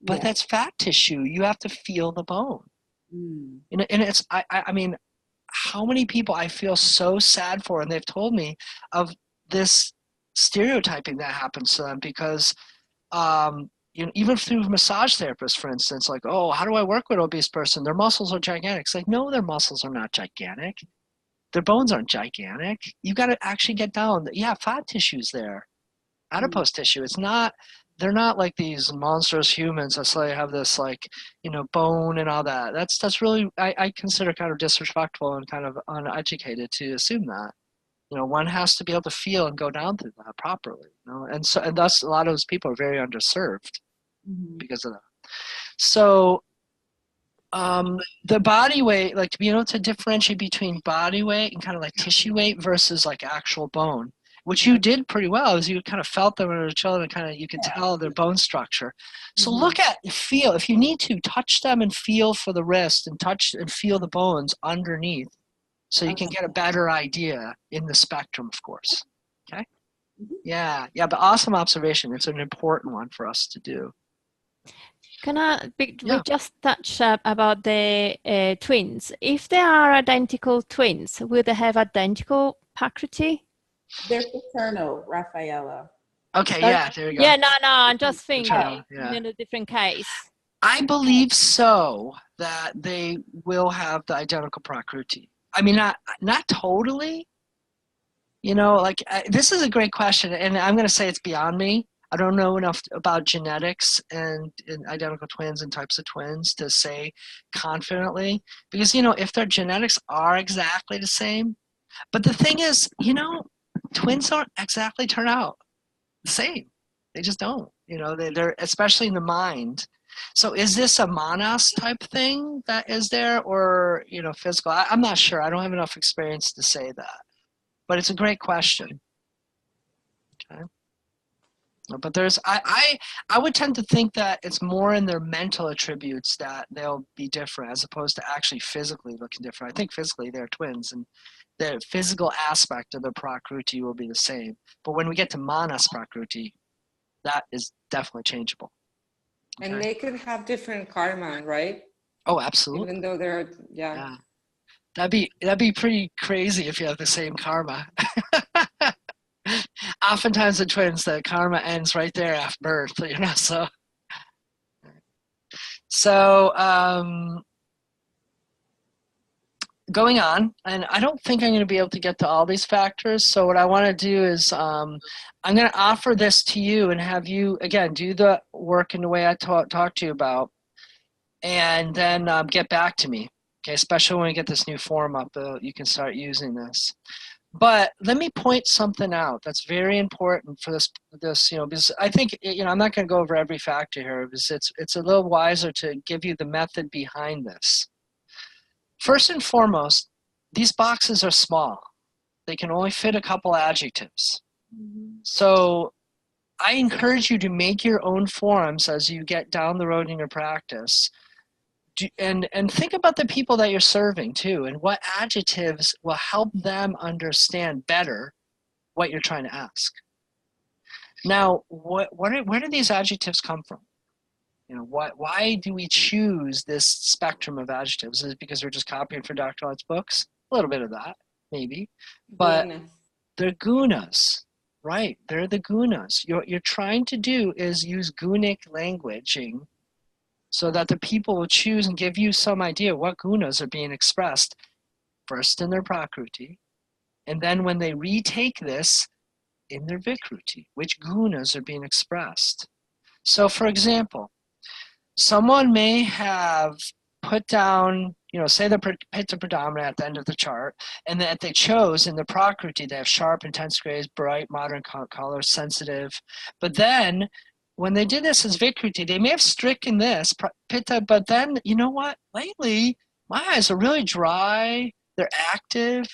But that's fat tissue. You have to feel the bone. And it's, I mean, how many people I feel so sad for, and they've told me of this stereotyping that happens to them because you know, even through massage therapists, for instance, like, oh, how do I work with an obese person? Their muscles are gigantic. It's like, no, their muscles are not gigantic. Their bones aren't gigantic. You got to actually get down. Yeah, fat tissue's there, adipose tissue. It's not. They're not like these monstrous humans that say have this like, you know, bone and all that. That's really I consider kind of disrespectful and kind of uneducated to assume that. You know, one has to be able to feel and go down through that properly. You know, and thus a lot of those people are very underserved because of that. So the body weight, like to be able to differentiate between body weight and kind of like tissue weight versus like actual bone, which you did pretty well, is you kind of felt them when they were children, kind of you could tell their bone structure. So look at, feel, if you need to, touch them and feel for the wrist and touch and feel the bones underneath so you can get a better idea in the spectrum, of course. Okay? Yeah, but awesome observation. It's an important one for us to do. Can we just touch about the twins? If they are identical twins, will they have identical pacrity? They're fraternal, Rafaela. Okay, yeah, there you go. Yeah, no, I'm just thinking Yeah. in a different case. I believe so, that they will have the identical prakriti. I mean, not totally. You know, like this is a great question, and I'm going to say it's beyond me. I don't know enough about genetics and identical twins and types of twins to say confidently, because, you know, if their genetics are exactly the same, but the thing is, you know, twins don't exactly turn out the same. They just don't, you know, they're especially in the mind. So is this a manas type thing that is there, or, you know, physical? I'm not sure. I don't have enough experience to say that, but it's a great question. Okay. But there's, I would tend to think that it's more in their mental attributes that they'll be different as opposed to actually physically looking different. I think physically they're twins and the physical aspect of their prakruti will be the same. But when we get to manas prakruti, that is definitely changeable. Okay? And they could have different karma, right? Oh, absolutely. Even though they're, yeah. That'd be pretty crazy if you have the same karma. Oftentimes the twins, the karma ends right there after birth, you know, so going on, and I don't think I'm going to be able to get to all these factors, so what I want to do is I'm going to offer this to you and have you, again, do the work in the way I talked to you about, and then get back to me, okay, especially when we get this new form up, you can start using this. But let me point something out that's very important for this, you know, because I think, you know, I'm not going to go over every factor here because it's a little wiser to give you the method behind this. First and foremost, these boxes are small. They can only fit a couple adjectives. So I encourage you to make your own forms as you get down the road in your practice. And think about the people that you're serving too, and what adjectives will help them understand better what you're trying to ask. Now, where do these adjectives come from? You know, why do we choose this spectrum of adjectives? Is it because we're just copying from Dr. Light's books? A little bit of that, maybe, but they're gunas, right? They're the gunas. What you're trying to do is use gunic languaging so that the people will choose and give you some idea what gunas are being expressed first in their prakruti, and then when they retake this in their vikruti, which gunas are being expressed. So for example, someone may have put down, you know, say the pitta pradamana at the end of the chart, and that they chose in the prakruti, they have sharp, intense grays, bright, modern colors, sensitive, but then when they did this as vikruti, they may have stricken this pitta, but then, you know what? Lately, my eyes are really dry. They're active.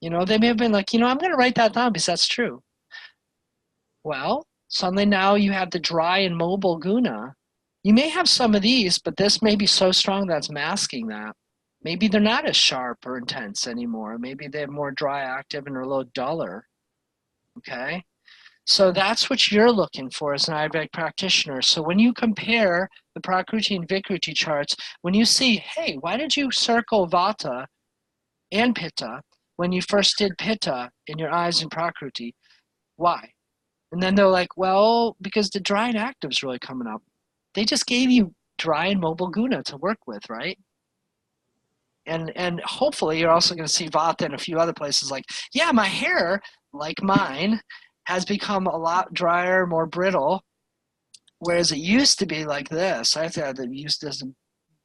You know, they may have been like, you know, I'm going to write that down because that's true. Well, suddenly now you have the dry and mobile guna. You may have some of these, but this may be so strong that's masking that. Maybe they're not as sharp or intense anymore. Maybe they're more dry, active, and are a little duller. Okay? So that's what you're looking for as an Ayurvedic practitioner. So when you compare the Prakruti and Vikruti charts, when you see, hey, why did you circle Vata and Pitta when you first did Pitta in your eyes in Prakruti? Why? And then they're like, well, because the dry and active's really coming up. They just gave you dry and mobile guna to work with, right? And hopefully you're also going to see vata in a few other places like, yeah, my hair, like mine, has become a lot drier, more brittle, whereas it used to be like this. I thought it used to this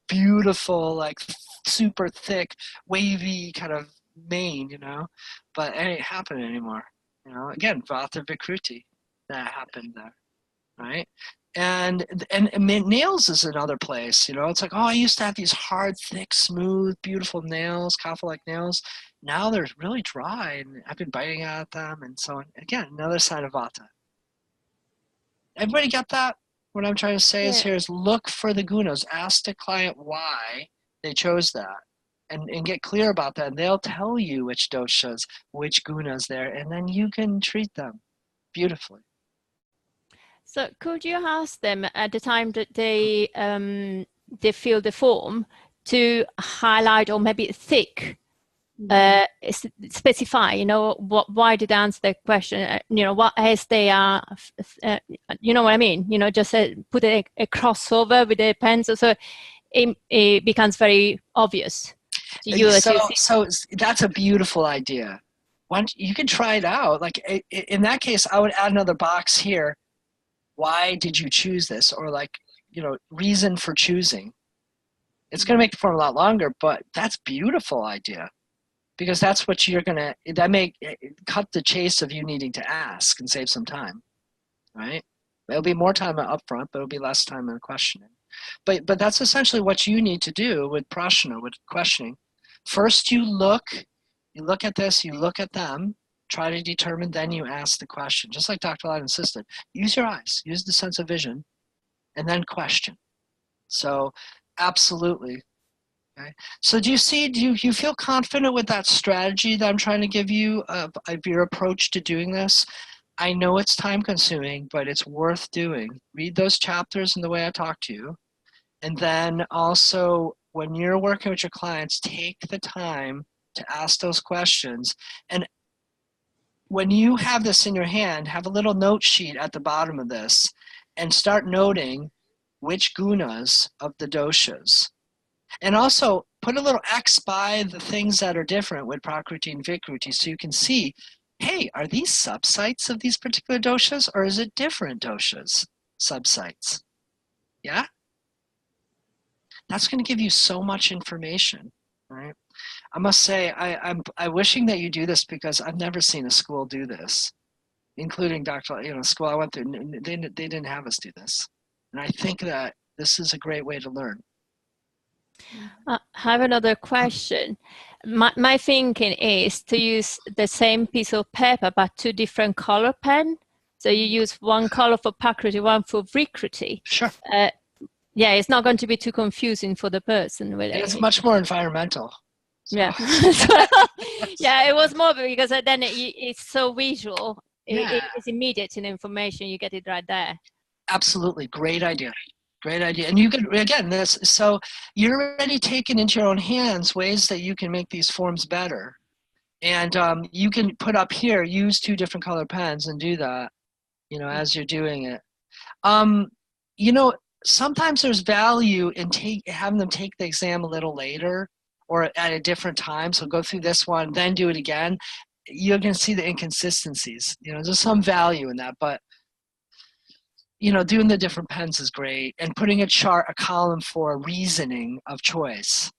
beautiful, like super thick, wavy kind of mane, but it ain't happening anymore. Again, vata vikruti, that happened there, right? And nails is another place, it's like, oh, I used to have these hard, thick, smooth, beautiful nails, kapha-like nails. Now they're really dry, and I've been biting at them, and so on. Again, another sign of vata. Everybody get that? What I'm trying to say is look for the gunas. Ask the client why they chose that, and get clear about that. And they'll tell you which doshas, which gunas there, and then you can treat them beautifully. So could you ask them at the time that they fill the form to highlight or maybe specify, why did they answer the question, what as they are, you know what I mean? Just put a crossover with the pencil, so it becomes very obvious to you. So that's a beautiful idea. You can try it out. Like in that case, I would add another box here. Why did you choose this? Or reason for choosing. It's going to make the form a lot longer, but that's a beautiful idea, because that's what that may cut the chase of you needing to ask and save some time, right? It'll be more time up front, but it'll be less time in the questioning. But that's essentially what you need to do with prashna, with questioning. First you look at this, you look at them, try to determine, then you ask the question. Just like Dr. Light insisted, use your eyes, use the sense of vision, and then question. So absolutely. Okay. So do you feel confident with that strategy that I'm trying to give you of your approach to doing this? I know it's time consuming, but it's worth doing. Read those chapters in the way I talk to you. And then also when you're working with your clients, take the time to ask those questions. And when you have this in your hand, have a little note sheet at the bottom of this and start noting which gunas of the doshas. And also put a little X by the things that are different with Prakriti and Vikruti, so you can see, hey, are these subsites of these particular doshas, or is it different doshas, subsites? Yeah? That's going to give you so much information, right? I must say, I'm wishing that you do this, because I've never seen a school do this, including school I went through. They didn't have us do this. And I think that this is a great way to learn. I have another question. My thinking is to use the same piece of paper, but two different color pen. So you use one color for Prakriti, one for Vikruti. Sure. Yeah, it's not going to be too confusing for the person. It's much more environmental. So. Yeah. Yeah, it was more because then it's so visual. Yeah. It's immediate in information. You get it right there. Absolutely. Great idea. Great idea. And you can, again, so you're already taking into your own hands ways that you can make these forms better. And you can put up here, use two different color pens and do that, as you're doing it. Sometimes there's value in having them take the exam a little later or at a different time. So go through this one, then do it again. You're going to see the inconsistencies. There's some value in that, but doing the different pens is great, and putting a column for reasoning of choice,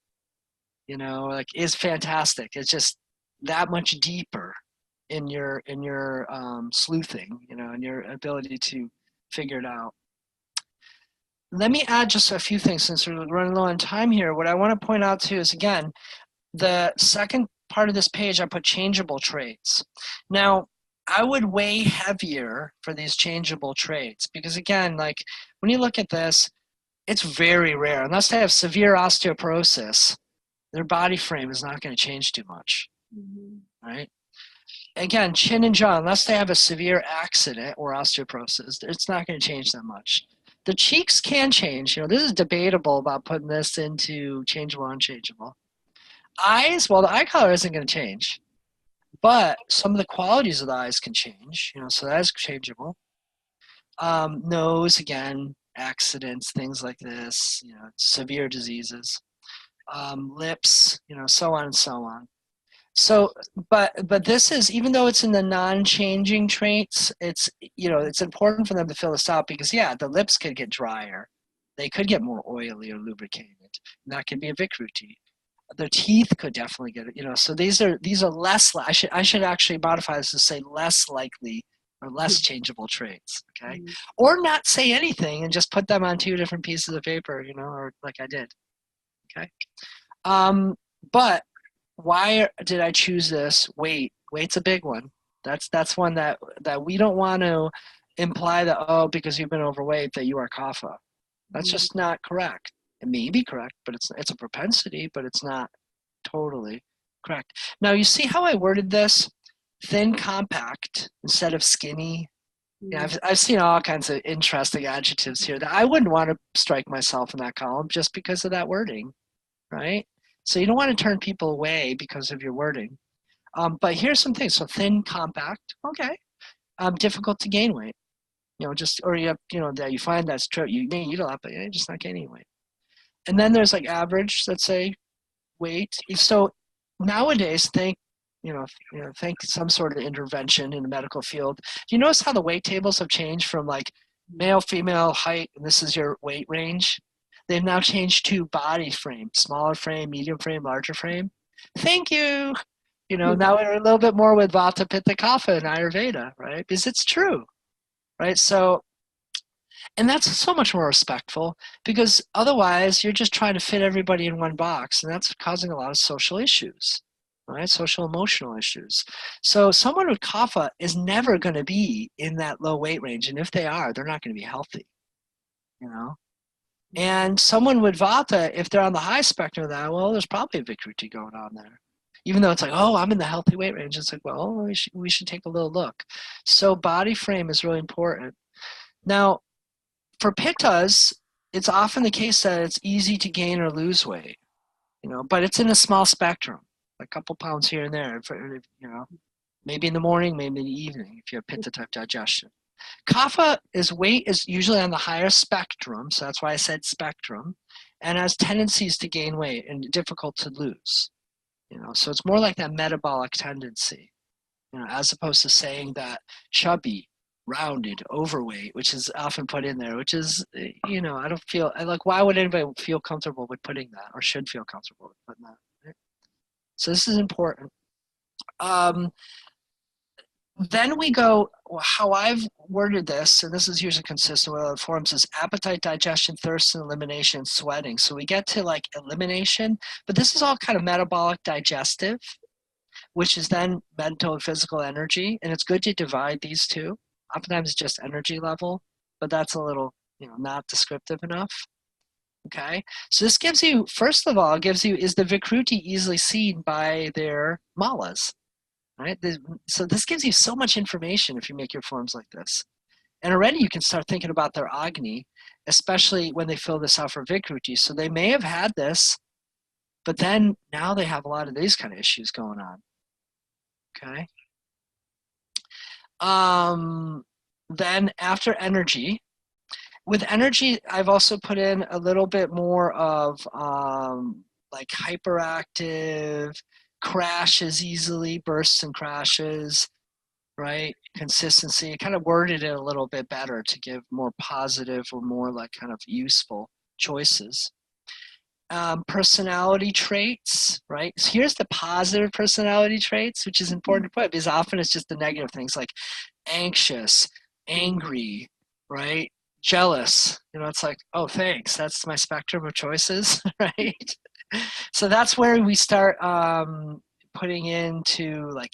is fantastic. It's just that much deeper in your sleuthing, and your ability to figure it out. Let me add just a few things since we're running low on time here. What I want to point out too is, again, the second part of this page, I put changeable traits. Now, I would weigh heavier for these changeable traits because, again, like when you look at this, it's very rare. Unless they have severe osteoporosis, their body frame is not going to change too much, right? Again, chin and jaw, unless they have a severe accident or osteoporosis, it's not going to change that much. The cheeks can change. This is debatable about putting this into changeable, unchangeable. Eyes, well, the eye color isn't going to change. But some of the qualities of the eyes can change, so that is changeable. Nose, again, accidents, things like this, severe diseases. Lips, so on and so on. So, but this is, even though it's in the non-changing traits, it's important for them to fill this out because, yeah, the lips could get drier. They could get more oily or lubricated. And that could be a Vikruti. Their teeth could definitely get it, so these are less, I should actually modify this to say less likely or less changeable traits, okay? Or not say anything and just put them on 2 different pieces of paper, or like I did, okay? But why did I choose this? Weight's a big one. That's one that we don't want to imply that, because you've been overweight that you are kapha. That's just not correct. It may be correct, but it's a propensity, but it's not totally correct. Now you see how I worded this? Thin, compact instead of skinny. Yeah, I've seen all kinds of interesting adjectives here that I wouldn't want to strike myself in that column just because of that wording, right? So you don't want to turn people away because of your wording. But here's some things. So thin, compact, okay. Difficult to gain weight. Or you have, that you find that's true. You may eat a lot, but you're just not gaining weight. And then there's like average, let's say, weight. So nowadays, thank some sort of intervention in the medical field. Do you notice how the weight tables have changed from like male, female, height, and this is your weight range? They've now changed to body frame, smaller frame, medium frame, larger frame. Thank you. Now we're a little bit more with Vata, Pitta, Kapha and Ayurveda, right? Because it's true, right? So, and that's so much more respectful because otherwise you're just trying to fit everybody in one box, and that's causing a lot of social issues, right? Social emotional issues. So someone with kapha is never going to be in that low weight range, and if they are, they're not going to be healthy, And someone with vata, if they're on the high spectrum of that, well, there's probably a Vikruti going on there. Even though it's like, oh, I'm in the healthy weight range, it's like, well, we should take a little look. So body frame is really important. Now, for pittas, it's often the case that it's easy to gain or lose weight, but it's in a small spectrum, a couple pounds here and there, maybe in the morning, maybe in the evening if you have pitta type digestion. Kapha weight is usually on the higher spectrum, so that's why I said spectrum, and has tendencies to gain weight and difficult to lose. So it's more like that metabolic tendency, as opposed to saying that chubby, rounded, overweight, which is often put in there, which is, I don't feel, why would anybody feel comfortable with putting that or should feel comfortable with putting that, right? So this is important. Then we go, how I've worded this, and this is usually consistent with other forms, is appetite, digestion, thirst, and elimination, sweating. So we get to like elimination, but this is all kind of metabolic digestive, which is then mental and physical energy. And it's good to divide these two. Oftentimes it's just energy level, but that's a little, not descriptive enough. Okay. So this gives you, first of all, is the Vikruti easily seen by their malas? Right? So this gives you so much information if you make your forms like this. And already you can start thinking about their Agni, especially when they fill this out for Vikruti. So they may have had this, but then now they have a lot of these kind of issues going on. Okay. Then after energy, with energy, I've also put in a little bit more of like hyperactive, crashes easily, bursts and crashes, right? Consistency. I kind of worded it a little bit better to give more positive or more like kind of useful choices. Personality traits, right? So here's the positive personality traits, which is important to put because often it's just the negative things like anxious, angry, right? Jealous. It's like, oh, thanks. That's my spectrum of choices, right? So that's where we start putting into like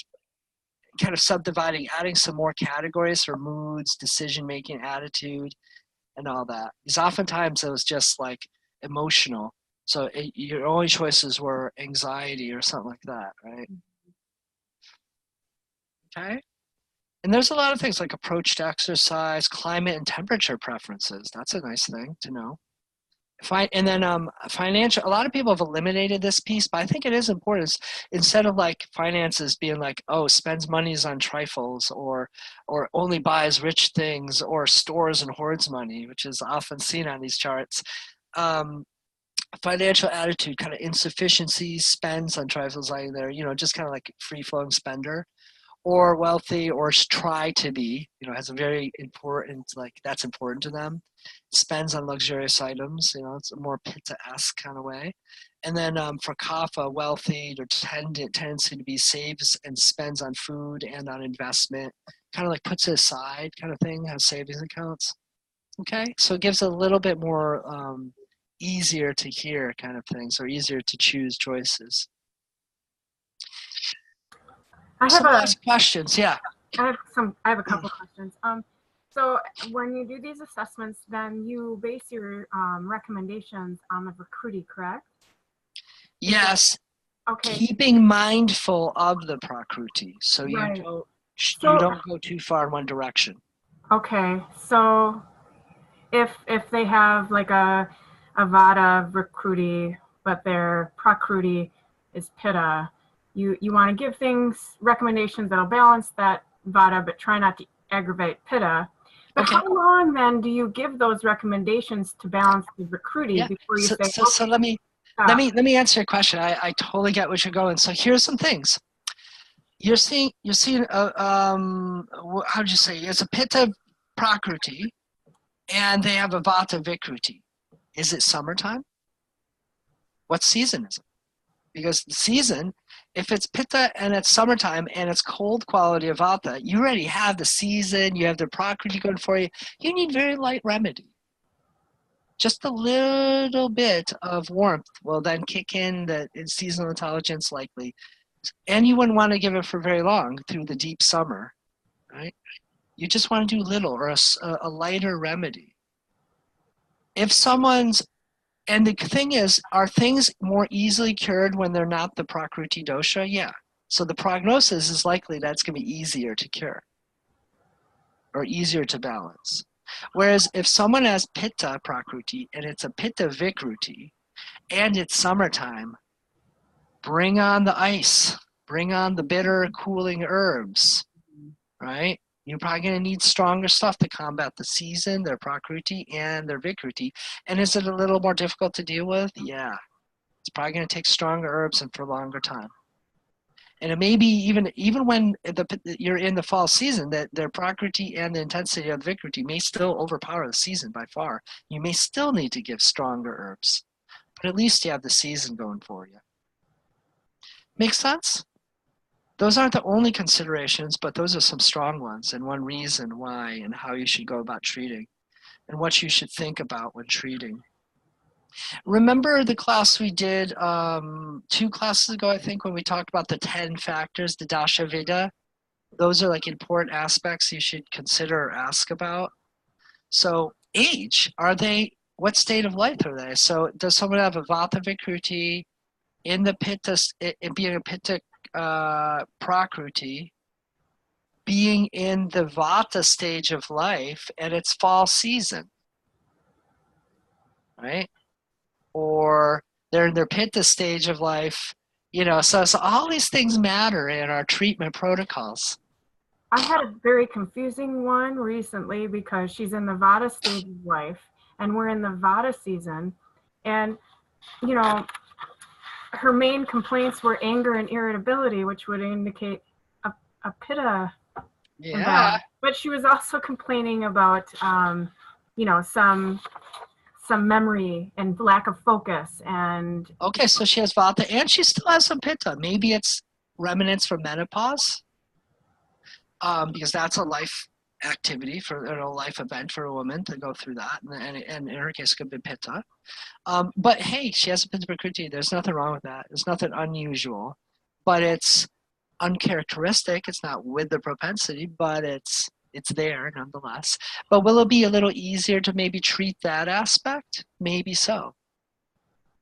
kind of subdividing, adding some more categories for moods, decision-making, attitude, and all that. Because oftentimes it was just like emotional. So your only choices were anxiety or something like that, right? Okay. And there's a lot of things like approach to exercise, climate and temperature preferences. That's a nice thing to know. And then financial, a lot of people have eliminated this piece, but I think it is important. Instead of like finances being like, oh, spends monies on trifles, or only buys rich things, or stores and hoards money, which is often seen on these charts. Financial attitude, kind of insufficiency, spends on trifles, like they're, just kind of like free-flowing spender, or wealthy, or try to be, has a very important, like that's important to them. Spends on luxurious items, it's a more Pitta-esque kind of way. And then for Kapha, wealthy, their tendency to be saves and spends on food and on investment, kind of like puts it aside kind of thing, has savings accounts. Okay, so it gives a little bit more easier to hear kind of things, or easier to choose choices. I have Some last questions, yeah. I have a couple questions. So when you do these assessments, then you base your recommendations on the Prakriti, correct? Yes. Okay. Keeping mindful of the Prakriti, so Right. you don't go too far in one direction. Okay, so if they have like a Vata Vikruti, but their Prakriti is Pitta, you want to give things recommendations that'll balance that Vata, but try not to aggravate Pitta. But Okay. how long then do you give those recommendations to balance the Vikruti before you say? So let me answer your question. I totally get what you're going. So here's some things. You're seeing how do you say, it's a Pitta Prakriti, and they have a Vata Vikruti. Is it summertime? What season is it? Because the season, if it's Pitta and it's summertime and it's cold quality of Vata, you already have the season, you have the Prakriti going for you. You need very light remedy. Just a little bit of warmth will then kick in the seasonal intelligence likely. And you wouldn't want to give it for very long through the deep summer, right? You just want to do little, or a lighter remedy. If someone's, and the thing is, are things more easily cured when they're not the Prakriti dosha? Yeah. So the prognosis is likely that it's going to be easier to cure, or easier to balance. Whereas if someone has Pitta Prakriti and it's a Pitta Vikruti and it's summertime, bring on the ice, bring on the bitter cooling herbs, right? You're probably going to need stronger stuff to combat the season, their Prakriti and their Vikruti. And is it a little more difficult to deal with? Yeah. It's probably going to take stronger herbs and for a longer time. And it may be even when you're in the fall season, that their Prakriti and the intensity of the Vikruti may still overpower the season by far. You may still need to give stronger herbs, but at least you have the season going for you. Make sense? Those aren't the only considerations, but those are some strong ones, and one reason why, and how you should go about treating, and what you should think about when treating. Remember the class we did 2 classes ago, I think, when we talked about the 10 factors, the Dasha Veda? Those are like important aspects you should consider or ask about. So age, what state of life are they? So does someone have a Vata Vikruti in the Pitta, being a Pitta Prakriti, being in the Vata stage of life, and it's fall season, right? Or they're in their Pitta stage of life, so all these things matter in our treatment protocols. I had a very confusing one recently because she's in the Vata stage of life and we're in the Vata season, and her main complaints were anger and irritability, which would indicate a Pitta imbalance. But she was also complaining about some memory and lack of focus. And okay, so she has Vata and she still has some Pitta. Maybe it's remnants from menopause, because that's a life activity for a life event for a woman to go through that, and in her case it could be Pitta. But hey, she has a Pitta Prakriti. There's nothing wrong with that. There's nothing unusual, but it's uncharacteristic. It's not with the propensity, but it's there nonetheless. But will it be a little easier to maybe treat that aspect? Maybe so,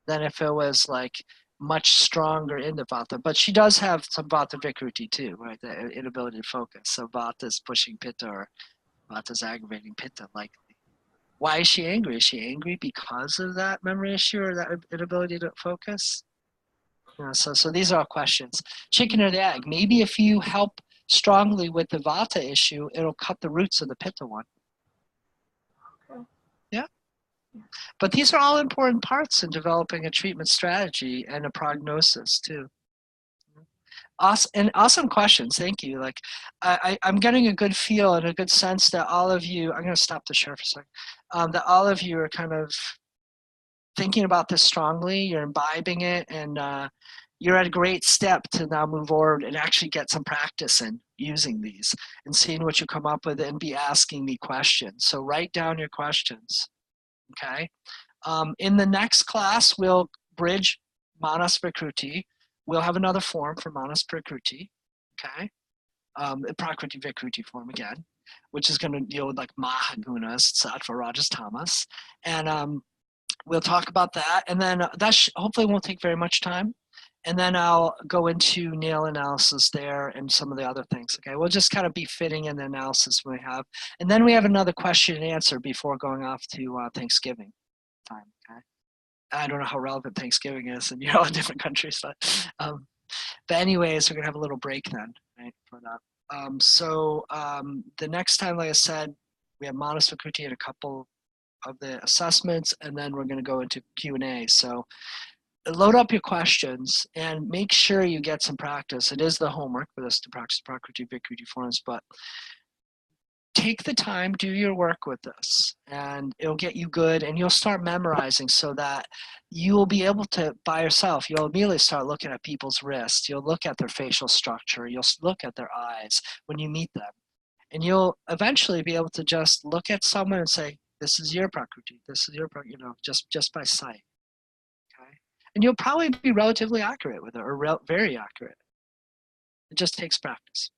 than if it was like much stronger in the Vata. But she does have some Vata Vikruti too, right? The inability to focus. So Vata is pushing Pitta, or Vata is aggravating Pitta likely. Why is she angry? Is she angry because of that memory issue or that inability to focus? You know, so these are all questions. Chicken or the egg? Maybe if you help strongly with the vata issue, it'll cut the roots of the pitta one. Okay. Yeah. But these are all important parts in developing a treatment strategy and a prognosis too. Awesome questions. Thank you. Like I'm getting a good feel and a good sense that all of you, I'm going to stop the share for a second, that all of you are kind of thinking about this strongly, you're imbibing it, and you're at a great step to now move forward and actually get some practice in using these and seeing what you come up with and be asking me questions. So write down your questions, okay? In the next class, we'll bridge Manas Prakruti. We'll have another form for Manas Prakruti, okay? Prakriti Vikruti form again, which is going to deal with like Mahagunas, Sattva, Rajas, Tamas. And we'll talk about that. And then that hopefully won't take very much time. And then I'll go into nail analysis there and some of the other things, okay? We'll just kind of be fitting in the analysis we have. And then we have another question and answer before going off to Thanksgiving time, okay? I don't know how relevant Thanksgiving is in different countries, but anyways, we're gonna have a little break then, right, for that. The next time, like I said, we have Manas Prakruti and a couple of the assessments, and then we're gonna go into Q&A. So load up your questions and make sure you get some practice. It is the homework for this to practice Prakriti Vikruti forms, but take the time, do your work with this, and it'll get you good, and you'll start memorizing so that you will be able to, by yourself, you'll immediately start looking at people's wrists, you'll look at their facial structure, you'll look at their eyes when you meet them, and you'll eventually be able to just look at someone and say, this is your Prakriti, this is your Prakriti, just by sight, okay? And you'll probably be relatively accurate with it, or very accurate. It just takes practice.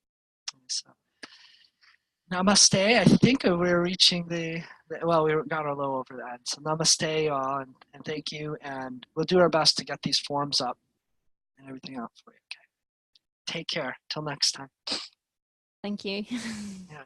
So. Namaste. I think we're reaching well, we got a little over that. So namaste all, and thank you. And we'll do our best to get these forms up and everything else for you. Okay. Take care. Till next time. Thank you. Yeah.